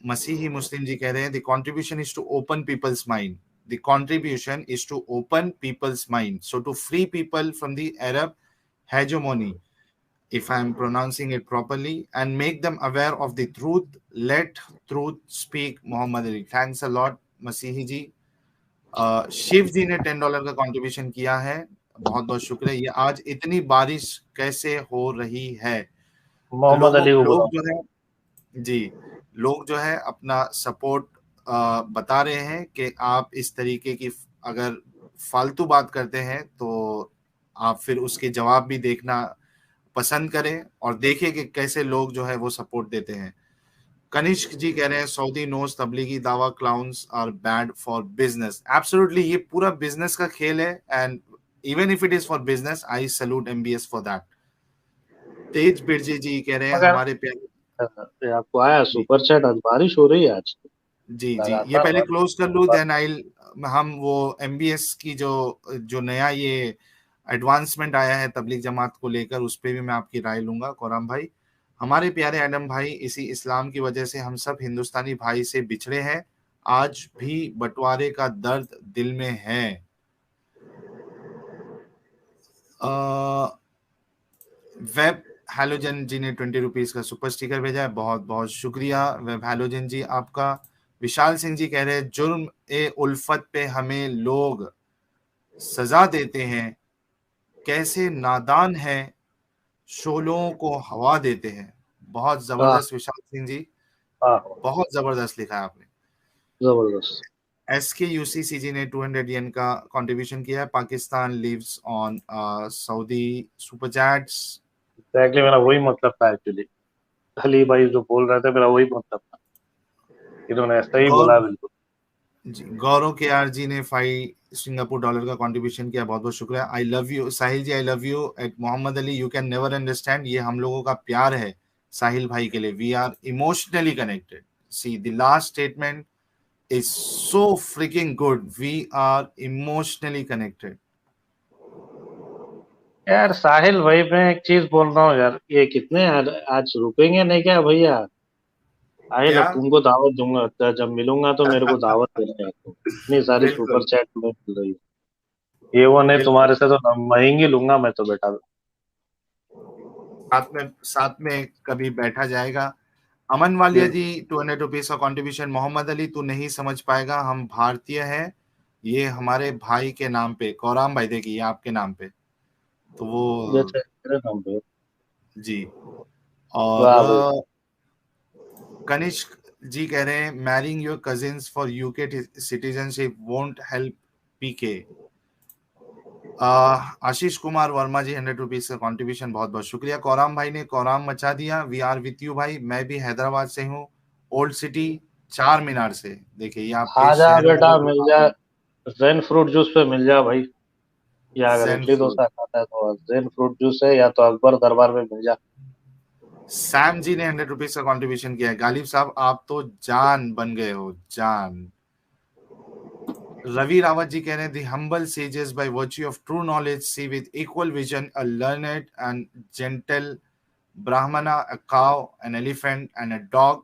मसीही मुस्लिम जी कह रहे हैं the contribution is to open people's mind, the contribution is to open people's mind, so to free people from the Arab hegemony, if I am pronouncing it properly, and make them aware of the truth. Let truth speak. Muhammad Ali, thanks a lot मसीही जी। शिव जी ने $10 का contribution किया है, बहुत बहुत शुक्रिया। ये आज इतनी बारिश कैसे हो रही है, मोहम्मद अली को लोग जो है जी, लोग जो है अपना सपोर्ट बता रहे हैं कि आप इस तरीके की अगर फालतू बात करते हैं तो आप फिर उसके जवाब भी देखना पसंद करें और देखें कि कैसे लोग जो है वो सपोर्ट देते हैं। कनिष्क जी कह रहे हैं सऊदी नोज तबलीगी दावा clowns are bad for business. Absolutely, ये पूरा बिजनेस का खेल है, and even if it is for business I salute MBS for that. Tej Birji ji कह रहे हैं हमारे प्यारे, आपको आया सुपर चैट, आज बारिश हो रही है आज जी जी, ये पहले क्लोज कर लूं, देन आई हम वो MBS की जो नया ये एडवांसमेंट आया है तबलीग जमात को लेकर, उस पर भी मैं आपकी राय लूंगा। कोराम भाई, हमारे प्यारे एडम भाई, इसी इस्लाम की वजह से हम सब हिंदुस्तानी भाई से बिछड़े हैं, आज भी बंटवारे का दर्द दिल में है। वेब हैलोजन जी ने 20 रुपीज का सुपर स्टिकर भेजा है, बहुत बहुत शुक्रिया वेब हैलोजन जी आपका। विशाल सिंह जी कह रहे हैं जुर्म ए उल्फत पे हमें लोग सजा देते हैं, कैसे नादान है शोलों को हवा देते हैं। बहुत जबरदस्त विशाल सिंह जी, बहुत जबरदस्त लिखा है आपने, जबरदस्त। SKUCC जी ने 200 yen का कंट्रीब्यूशन किया है। Pakistan lives on Saudi super chats. Actually मेरा वही मतलब था, एक्चुअली अली भाई जो बोल रहे थे मेरा वही मतलब था, इन्होंने ऐसा ही बोला बिल्कुल जी। गौरव KR जी ने $5 का कंट्रीब्यूशन किया, बहुत बहुत शुक्रिया। I love you Sahil ji, I love you at Mohammad Ali, you can never understand, ये हम लोगों का प्यार है साहिल भाई के लिए, we are emotionally connected. See the last statement is so freaking good, we are emotionally connected. यार साहिल भाई, मैं एक चीज बोल रहा हूँ यार, ये कितने आज रुकेंगे नहीं क्या भैया? आए ना, तुमको दावत दूंगा, जब मिलूंगा तो मेरे को दावत देना है। इतनी सारी सुपर चैट में मिल रही है, ये वो नहीं, तुम्हारे से तो महंगी लूंगा मैं तो बेटा। साथ में कभी बैठा जाएगा। अमन वालिया जी 200 रुपीज का कंट्रीब्यूशन। मोहम्मद अली तू नहीं समझ पाएगा, हम भारतीय हैं, ये हमारे भाई के नाम पे। कोराम भाई देखिए, ये आपके नाम पे, तो वो नाम पे जी। और कनिष्क जी कह रहे हैं marrying your cousins for UK citizenship won't help PK। Ashish Kumar Verma ji 100 rupees का कंट्रीब्यूशन, बहुत बहुत शुक्रिया। कोराम भाई ने कोराम मचा दिया, वी आर विथ यू भाई। मैं भी हैदराबाद से हूँ, ओल्ड सिटी, चार मीनार से। देखिए ये आपके शहर बेटा मिल जा, ज़ेन फ्रूट जूस पे मिल जा भाई, या अगर इडली डोसा खाता है तो ज़ेन फ्रूट जूस है, या तो अकबर दरबार में मिल जा। सैम जी ने 100 रुपीज का कंट्रीब्यूशन किया है। गालिब साहब आप तो जान बन गए हो, जान। रवि रावत जी कह रहे हैं the humble sages by virtue of true knowledge see with equal vision a learned and gentle brahmana, a cow, an elephant and a dog।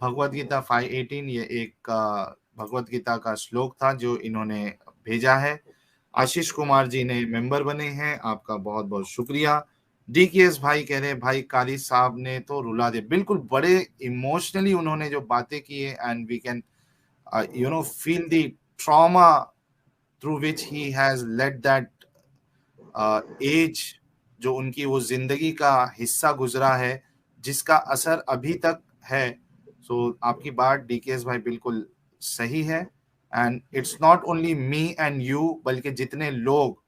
Bhagavad Gita 5:18, ये एक भगवत गीता का श्लोक था जो इन्होंने भेजा है। आशीष कुमार जी ने मेंबर बने हैं, आपका बहुत बहुत शुक्रिया। DKS भाई कह रहे हैं भाई कारी साहब ने तो रुला दिया, बिल्कुल, बड़े इमोशनली उन्होंने जो बातें की है, and we can feel the trauma through which he has led that age, जो उनकी वो जिंदगी का हिस्सा गुजरा है, जिसका असर अभी तक है। सो आपकी बात DKS भाई बिल्कुल सही है, and it's not only me and you, बल्कि जितने लोग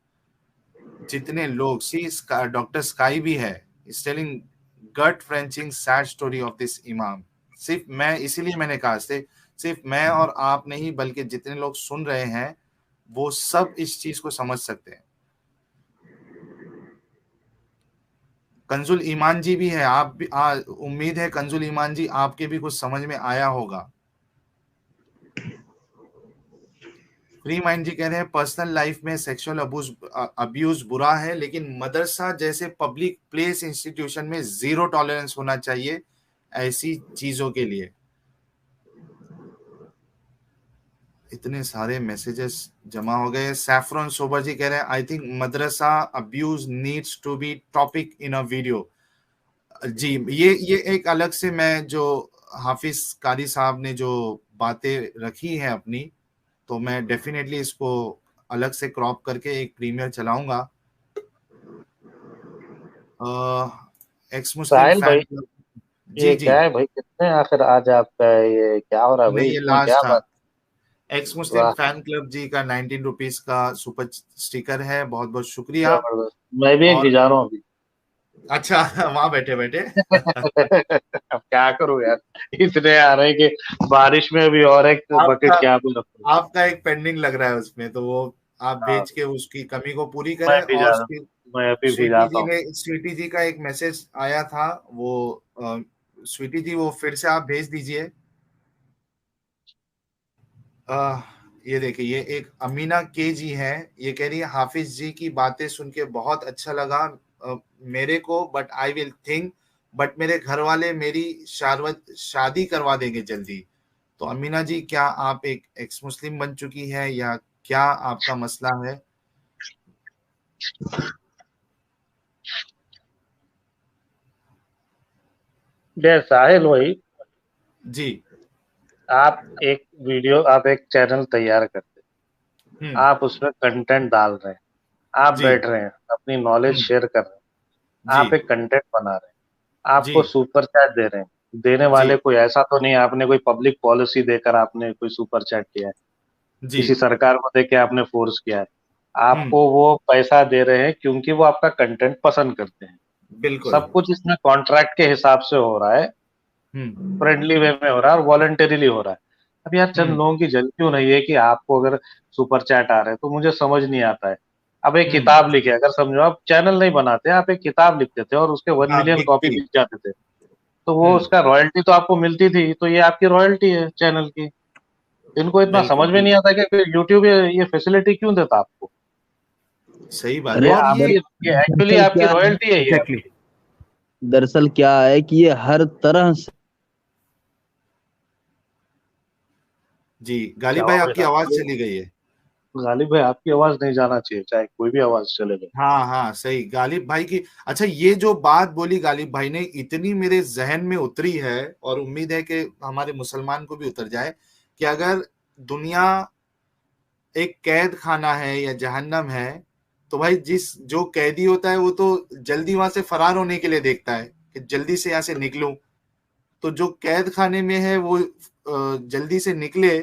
सी डॉक्टर स्काई भी है, is telling gut wrenching sad story of this imam. सिर्फ मैं, इसीलिए मैंने कहा सिर्फ मैं और आप नहीं, बल्कि जितने लोग सुन रहे हैं, وہ سب اس چیز کو سمجھ سکتے ہیں. کنزل ایمان جی بھی ہے, آپ بھی امید ہے کنزل ایمان جی آپ کے بھی کچھ سمجھ میں آیا ہوگا. فری مائنڈ جی کہہ رہے ہیں پرسنل لائف میں سیکشل ابیوز برا ہے, لیکن مدرسہ جیسے پبلک پلیس انسٹیٹیوشن میں زیرو ٹالرنس ہونا چاہیے ایسی چیزوں کے لیے. اتنے سارے میسیجز جمع ہو گئے. سیفرون سوبر جی کہہ رہے ہیں آئی تھنک مدرسہ abuse needs to be topic in a video. جی یہ ایک الگ سے میں جو حافظ قاری صاحب نے جو باتیں رکھی ہیں اپنی, تو میں ڈیفینیٹلی اس کو الگ سے کراپ کر کے ایک پریمیئر چلاؤں گا. ایکس مسلم فین, جی کیا ہے بھائی, کتنے آخر آج آپ کا یہ کیا ہو رہا ہے بھائی, یہ لاسٹ تھا. ایکس مسلم فین کلب جی کا 19 روپیز کا سپر اسٹیکر ہے, بہت بہت شکریہ. میں بھی ایک بھیجا رہا ہوں ابھی. اچھا وہاں بیٹھے اب کیا کروں یار, اتنے آ رہے ہیں کہ بارش میں بھی اور ایک بکٹ کیا آپ کا ایک پینڈنگ لگ رہا ہے اس میں, تو وہ آپ بھیج کے اس کی کمی کو پوری کریں. اور سویٹی جی کا ایک میسج آیا تھا, وہ سویٹی جی وہ پھر سے آپ بھیج دیجئے. یہ دیکھیں, یہ ایک امینا کے جی ہے, یہ کہہ رہی ہے حافظ جی کی باتیں سن کے بہت اچھا لگا میرے کو, but I will think, but میرے گھر والے میری شادی کروا دیں گے جلدی. تو امینا جی کیا آپ ایک ایکس مسلم بن چکی ہے یا کیا آپ کا مسئلہ ہے؟ ساحل بھائی جی, آپ ایک ویڈیو, آپ ایک چینل تیار کرتے, آپ اس میں کنٹینٹ ڈال رہے ہیں, آپ بیٹھ رہے ہیں اپنی نالج شیئر کر رہے ہیں, آپ ایک کنٹینٹ بنا رہے ہیں, آپ کو سپر چیٹ دے رہے ہیں, دینے والے کوئی ایسا تو نہیں آپ نے کوئی پبلک پالیسی دے کر آپ نے کوئی سپر چیٹ کیا ہے, کسی سرکار کو دے کے آپ نے فورس کیا ہے, آپ کو وہ پیسہ دے رہے ہیں کیونکہ وہ آپ کا کنٹینٹ پسند کرتے ہیں. سب کچھ اس میں کانٹریکٹ کے حساب سے ہو رہا ہے, فرینڈلی وے میں ہو رہا ہے اور والنٹریلی ہو رہا ہے. اب یار چند لوگوں کی جلدی کیوں نہیں ہے کہ آپ کو اگر سپر چیٹ آ رہے ہیں تو مجھے سمجھ نہیں آتا ہے. اب ایک کتاب لکھے, اگر سمجھو آپ چینل نہیں بناتے, آپ ایک کتاب لکھتے تھے اور اس کے 1 ملین کاپی بک جاتے تھے, تو وہ اس کا رائلٹی تو آپ کو ملتی تھی, تو یہ آپ کی رائلٹی ہے چینل کی. ان کو اتنا سمجھ میں نہیں آتا کہ یوٹیوب یہ فیسلٹی کیوں دیتا آپ کو. صحیح بات ہے, یہ ایکچولی آپ کی رائلٹی ہے. دراصل کیا ہے کہ یہ ہر طرح سے. جی غالب بھائی آپ کی آواز چلی گئی ہے. غالب بھائی آپ کی آواز نہیں جانا چاہیے, چاہے کوئی بھی آواز چلے گا. ہاں صحیح, غالب بھائی کی. اچھا یہ جو بات بولی غالب بھائی نے اتنی میرے ذہن میں اتری ہے, اور امید ہے کہ ہمارے مسلمان کو بھی اتر جائے, کہ اگر دنیا ایک قید خانہ ہے یا جہنم ہے, تو بھائی جو قیدی ہوتا ہے وہ تو جلدی وہاں سے فرار ہونے کے لیے دیکھتا ہے کہ جلدی سے یہاں سے نکلوں. تو جو قید خانے میں ہے وہ جلدی سے نکلے,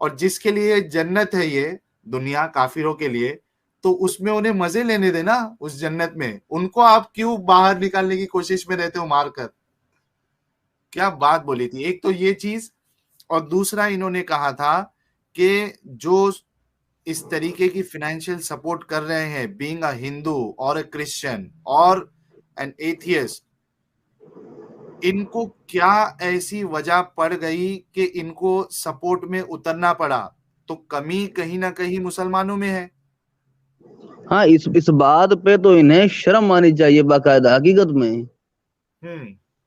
اور جس کے لیے جنت ہے یہ دنیا کافروں کے لیے, تو اس میں انہیں مزے لینے دینا اس جنت میں. ان کو آپ کیوں باہر نکالنے کی کوشش میں رہتے ہو مار کر؟ کیا بات بولی تھی. ایک تو یہ چیز, اور دوسرا انہوں نے کہا تھا کہ جو اس طریقے کی فائنینشیل سپورٹ کر رہے ہیں, بینگ اے ہندو اور اے کرسچن اور این ایتھیسٹ, ان کو کیا ایسی وجہ پڑ گئی کہ ان کو سپورٹ میں اترنا پڑا؟ تو کمی کہیں نہ کہیں مسلمانوں میں ہے. ہاں اس بات پہ تو انہیں شرم آنی چاہیے باقاعدہ حقیقت میں.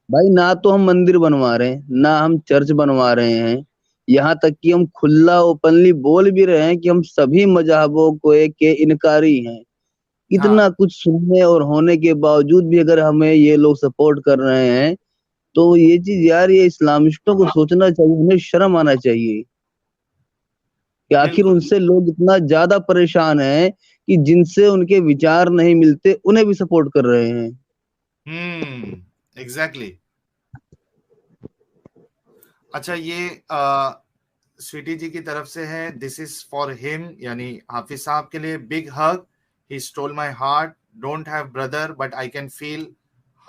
بھائی نہ تو ہم مندر بنوا رہے ہیں, نہ ہم چرچ بنوا رہے ہیں, یہاں تک کہ ہم کھلا اوپنلی بول بھی رہے ہیں کہ ہم سبھی مذہبوں کو کے انکاری ہیں. اتنا کچھ سننے اور ہونے کے باوجود بھی اگر ہمیں یہ لوگ سپورٹ کر رہے ہیں, تو یہ چیز یار یہ اسلامسٹوں کو سوچنا چاہیے, انہیں شرم آنا چاہیے کہ آخر ان سے لوگ اتنا زیادہ پریشان ہیں کہ جن سے ان کے وچار نہیں ملتے انہیں بھی سپورٹ کر رہے ہیں. ایگزیکٹلی. اچھا یہ سویٹی جی کی طرف سے ہے, دس از فار ہم, یعنی حافظ صاحب کے لیے big hug. He stole my heart. Don't have brother, but I can feel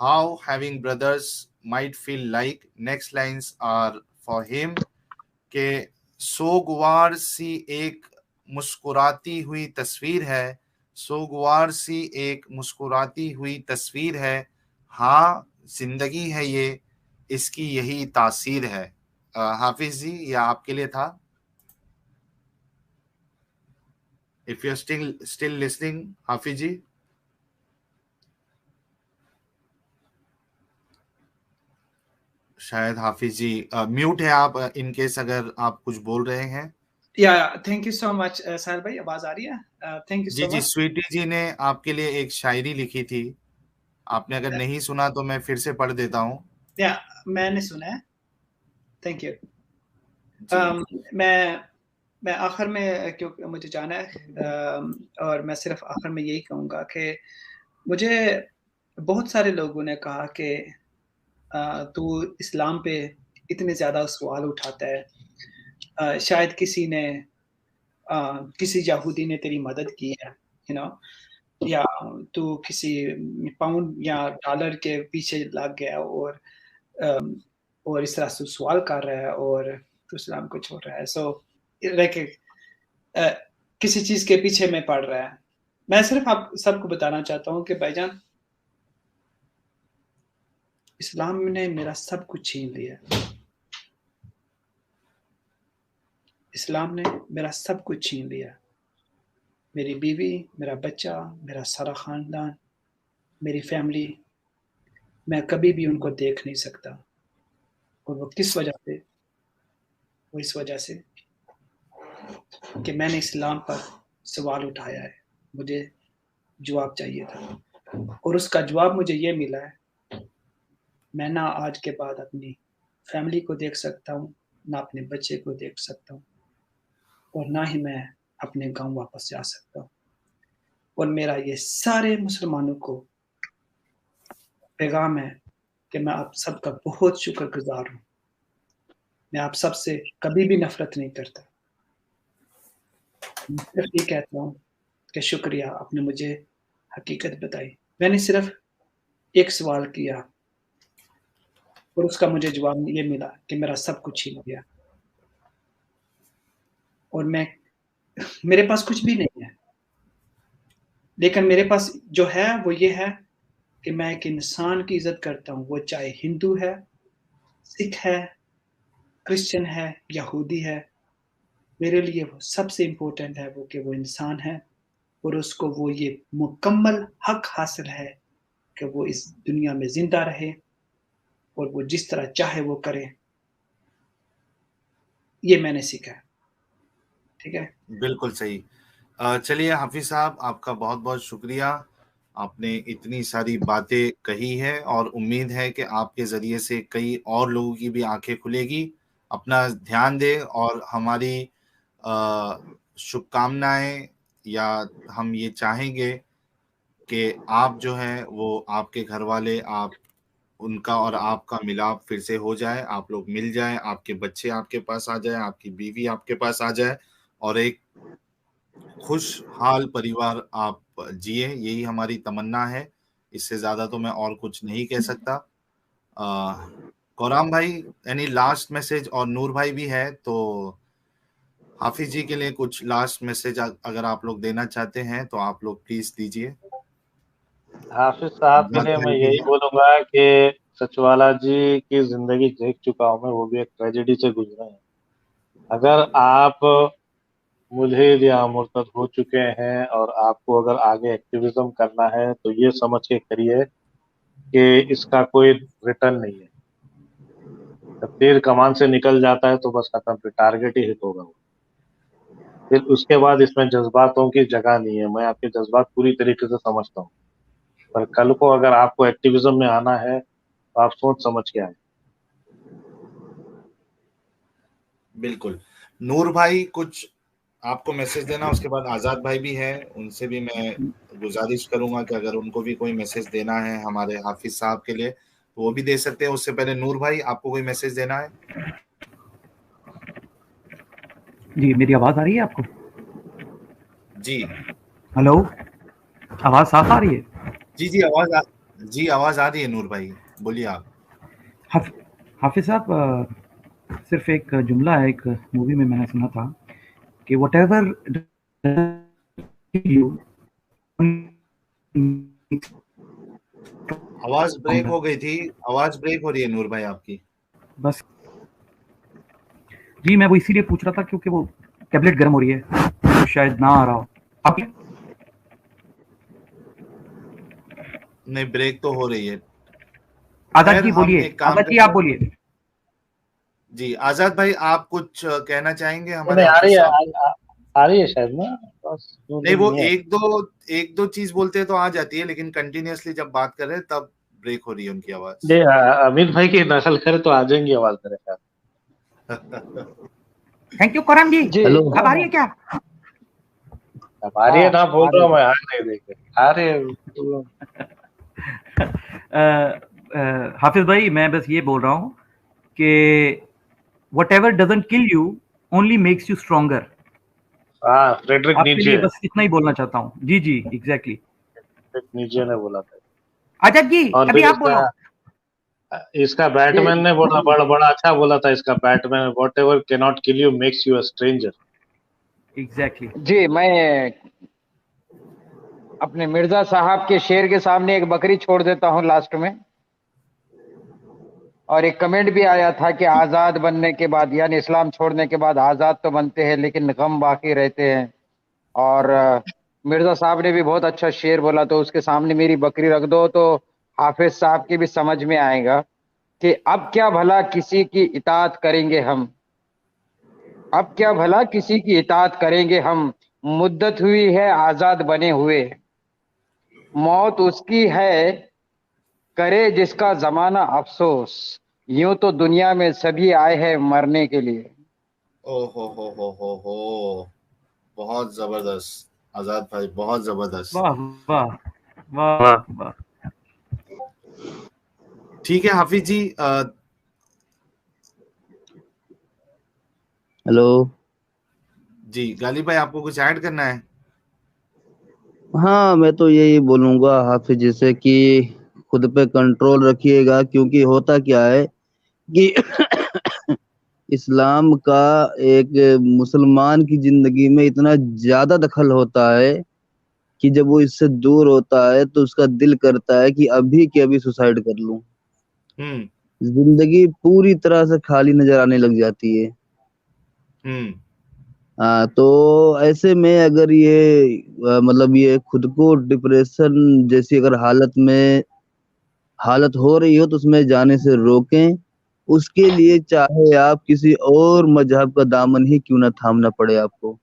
how having brothers might feel like. Next lines are for him. کہ سوگوار سی ایک मुस्कुराती हुई तस्वीर है, सोगवार सी एक मुस्कुराती हुई तस्वीर है, हाँ जिंदगी है ये, इसकी यही तासीर है। हाफिज जी, ये आपके लिए था। If you are still listening, Hafiz ji. शायद हाफिज जी म्यूट है आप, इन केस अगर आप कुछ बोल रहे हैं। या thank you so much Sahil भाई, आवाज आ रही है? Thank you so much. जी, स्वीटी जी ने आपके लिए एक शायरी लिखी थी, आपने अगर नहीं सुना तो मैं फिर से पढ़ देता हूँ। या मैंने सुना है, थैंक यू। मैं आखिर में, क्योंकि मुझे जाना है, और मैं सिर्फ आखिर में यही कहूँगा कि मुझे बहुत सारे लोगों ने कहा कि तू इस्लाम पे इतने ज़्यादा सवाल उठाता है, शायद किसी यहूदी ने तेरी मदद की है, यू नो, या तू किसी पाउंड या डॉलर के पीछे लग गया और इस तरह से सवाल कर रहा है और तो इस्लाम को छोड़ रहा है। सो किसी चीज के पीछे में पड़ रहा है। मैं सिर्फ आप सबको बताना चाहता हूँ कि भाईजान, इस्लाम ने मेरा सब कुछ छीन लिया। इस्लाम ने मेरा सब कुछ छीन लिया, मेरी बीवी, मेरा बच्चा, मेरा सारा खानदान, मेरी फैमिली। मैं कभी भी उनको देख नहीं सकता। और वो किस वजह से? वो इस वजह से कि मैंने इस्लाम पर सवाल उठाया है, मुझे जवाब चाहिए था और उसका जवाब मुझे ये मिला है। मैं ना आज के बाद अपनी फैमिली को देख सकता हूँ, ना अपने बच्चे को देख सकता हूँ, और ना ही मैं अपने गांव वापस जा सकता हूँ। और मेरा ये सारे मुसलमानों को पैगाम है कि मैं आप सबका बहुत शुक्रगुजार हूँ। मैं आप सबसे कभी भी नफरत नहीं करता। मैं सिर्फ ये कहता हूँ कि शुक्रिया, आपने मुझे हकीकत बताई। मैंने सिर्फ एक सवाल किया और उसका मुझे जवाब ये मिला कि मेरा सब कुछ छीन गया और मेरे पास कुछ भी नहीं है, लेकिन मेरे पास जो है वो ये है कि मैं एक इंसान की इज्जत करता हूँ, वो चाहे हिंदू है, सिख है, क्रिश्चियन है, यहूदी है। मेरे लिए वो सबसे इम्पोर्टेंट है वो कि वो इंसान है और उसको वो ये मुकम्मल हक हासिल है कि वो इस दुनिया में जिंदा रहे और वो जिस तरह चाहे वो करे। ये मैंने सीखा है। ठीक है, बिल्कुल सही। चलिए हाफिज साहब, आपका बहुत बहुत शुक्रिया, आपने इतनी सारी बातें कही है और उम्मीद है कि आपके ज़रिए से कई और लोगों की भी आंखें खुलेगी। अपना ध्यान दें और हमारी शुभकामनाएं, या हम ये चाहेंगे कि आप जो है वो आपके घर वाले, आप उनका और आपका मिलाप फिर से हो जाए, आप लोग मिल जाए, आपके बच्चे आपके पास आ जाए, आपकी बीवी आपके पास आ जाए और एक खुशहाल परिवार आप जिए, यही हमारी तमन्ना है। इससे ज्यादा तो मैं और कुछ नहीं कह सकता। कोराम भाई, एनी लास्ट मैसेज? और नूर भाई भी है, तो हाफिज जी के लिए कुछ लास्ट मैसेज अगर आप लोग देना चाहते हैं तो आप लोग प्लीज दीजिए। हाफिज साहब के लिए मैं यही बोलूंगा कि सचवाला जी की जिंदगी देख चुका हूं मैं, वो भी एक ट्रेजेडी से गुजरे हैं। अगर आप मुल्हिद या मुर्तद हो चुके हैं और आपको अगर आगे एक्टिविज्म करना है तो ये समझ के करिए कि इसका कोई रिटर्न नहीं है। जब तीर कमान से निकल जाता है तो बस खत्म, फिर टारगेट ही हिट होगा। फिर उसके बाद इसमें जज्बातों की जगह नहीं है। मैं आपके जज्बात पूरी तरीके से समझता हूँ, पर कल को अगर आपको एक्टिविज्म में आना है तो आप सोच समझ के आए। बिल्कुल। नूर भाई कुछ आपको मैसेज देना, उसके बाद आजाद भाई भी है, उनसे भी मैं गुजारिश करूंगा कि अगर उनको भी कोई मैसेज देना है हमारे हाफिज साहब के लिए तो वो भी दे सकते हैं। उससे पहले नूर भाई, आपको कोई मैसेज देना है? जी, मेरी आवाज आ रही है आपको? जी, हेलो, आवाज साफ आ रही है? जी आवाज आ रही है। नूर भाई बोलिए आप। हाफिज साहब, सिर्फ एक जुमला है, एक मूवी में मैंने सुना था कि whatever आवाज ब्रेक हो गई थी, आवाज ब्रेक हो रही है नूर भाई आपकी। बस जी, मैं वो इसीलिए पूछ रहा था क्योंकि वो टैबलेट गर्म हो रही है, तो शायद ना आ रहा हो। आप नहीं, ब्रेक तो हो रही है। आजाद जी बोलिए, आजाद जी आप बोलिए। जी आजाद भाई, आप कुछ कहना चाहेंगे हमारे? आ रही है शायद ना, नहीं वो एक दो चीज बोलते हैं तो आ जाती है, लेकिन कंटिन्यूअसली जब बात कर रहे हैं तब ब्रेक हो रही है उनकी आवाज। अमित भाई की नकल करे तो आ जाएंगी आवाज मेरे साथ। थैंक यू करम जी। अब आ रही है क्या? अब आ रही है ना, बोल रहा हूँ मैं, आ रही है, आ रही है। हाफिज भाई, मैं बस ये बोल रहा हूँ कि whatever doesn't kill you only makes you stronger. Frederick आपके नीचे, लिए बस इतना ही बोलना चाहता हूँ। जी जी एग्जैक्टली, नीचे ने बोला था। आजाद जी अभी आप बोलो। इसका बैटमैन ने बोला, बड़ा अच्छा बोला था इसका Batman, whatever cannot kill you makes you a stranger. Exactly जी, मैं अपने मिर्जा साहब के शेर के सामने एक बकरी छोड़ देता हूँ लास्ट में। और एक कमेंट भी आया था कि आजाद बनने के बाद, यानी इस्लाम छोड़ने के बाद आजाद तो बनते हैं लेकिन गम बाकी रहते हैं। और मिर्जा साहब ने भी बहुत अच्छा शेर बोला, तो उसके सामने मेरी बकरी रख दो तो हाफिज साहब की भी समझ में आएगा कि अब क्या भला किसी की इताअत करेंगे हम, अब क्या भला किसी की इताअत करेंगे हम। मुद्दत हुई है आजाद बने हुए, मौत उसकी है करे जिसका जमाना अफसोस। यूं तो दुनिया में सभी आए हैं मरने के लिए। ओ हो, बहुत जबरदस्त आजाद भाई, बहुत जबरदस्त। वाह वाह वाह वाह। ठीक है हाफिज जी। हेलो जी गालिब भाई, आपको कुछ ऐड करना है? हाँ, मैं तो यही बोलूंगा हाफिज जी से कि खुद पे कंट्रोल रखिएगा, क्योंकि होता क्या है कि इस्लाम का एक मुसलमान की जिंदगी में इतना ज्यादा दखल होता है कि जब वो इससे दूर होता है तो उसका दिल करता है कि अभी के अभी सुसाइड कर लूं। जिंदगी पूरी तरह से खाली नजर आने लग जाती है। हाँ, तो ऐसे में अगर ये मतलब ये खुद को डिप्रेशन जैसी अगर हालत हो रही हो तो उसमें जाने से रोकें। उसके लिए चाहे आप किसी और मजहब का दामन ही क्यों ना थामना पड़े आपको।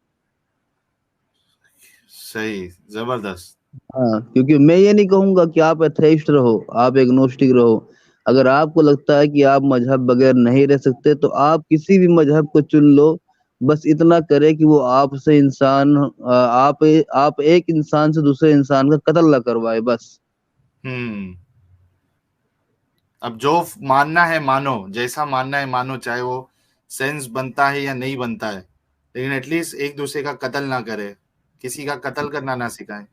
सही, जबरदस्त। हाँ, क्योंकि मैं ये नहीं कहूंगा कि आप एथेइस्ट रहो, आप एग्नोस्टिक रहो। अगर आपको लगता है कि आप मजहब बगैर नहीं रह सकते तो आप किसी भी मजहब को चुन लो, बस इतना करे कि वो आपसे इंसान आप एक इंसान से दूसरे इंसान का कत्ल ना करवाए बस। अब जो मानना है मानो, जैसा मानना है मानो, चाहे वो सेंस बनता है या नहीं बनता है, लेकिन एटलीस्ट एक दूसरे का कत्ल ना करे, किसी का कत्ल करना ना सिखाए।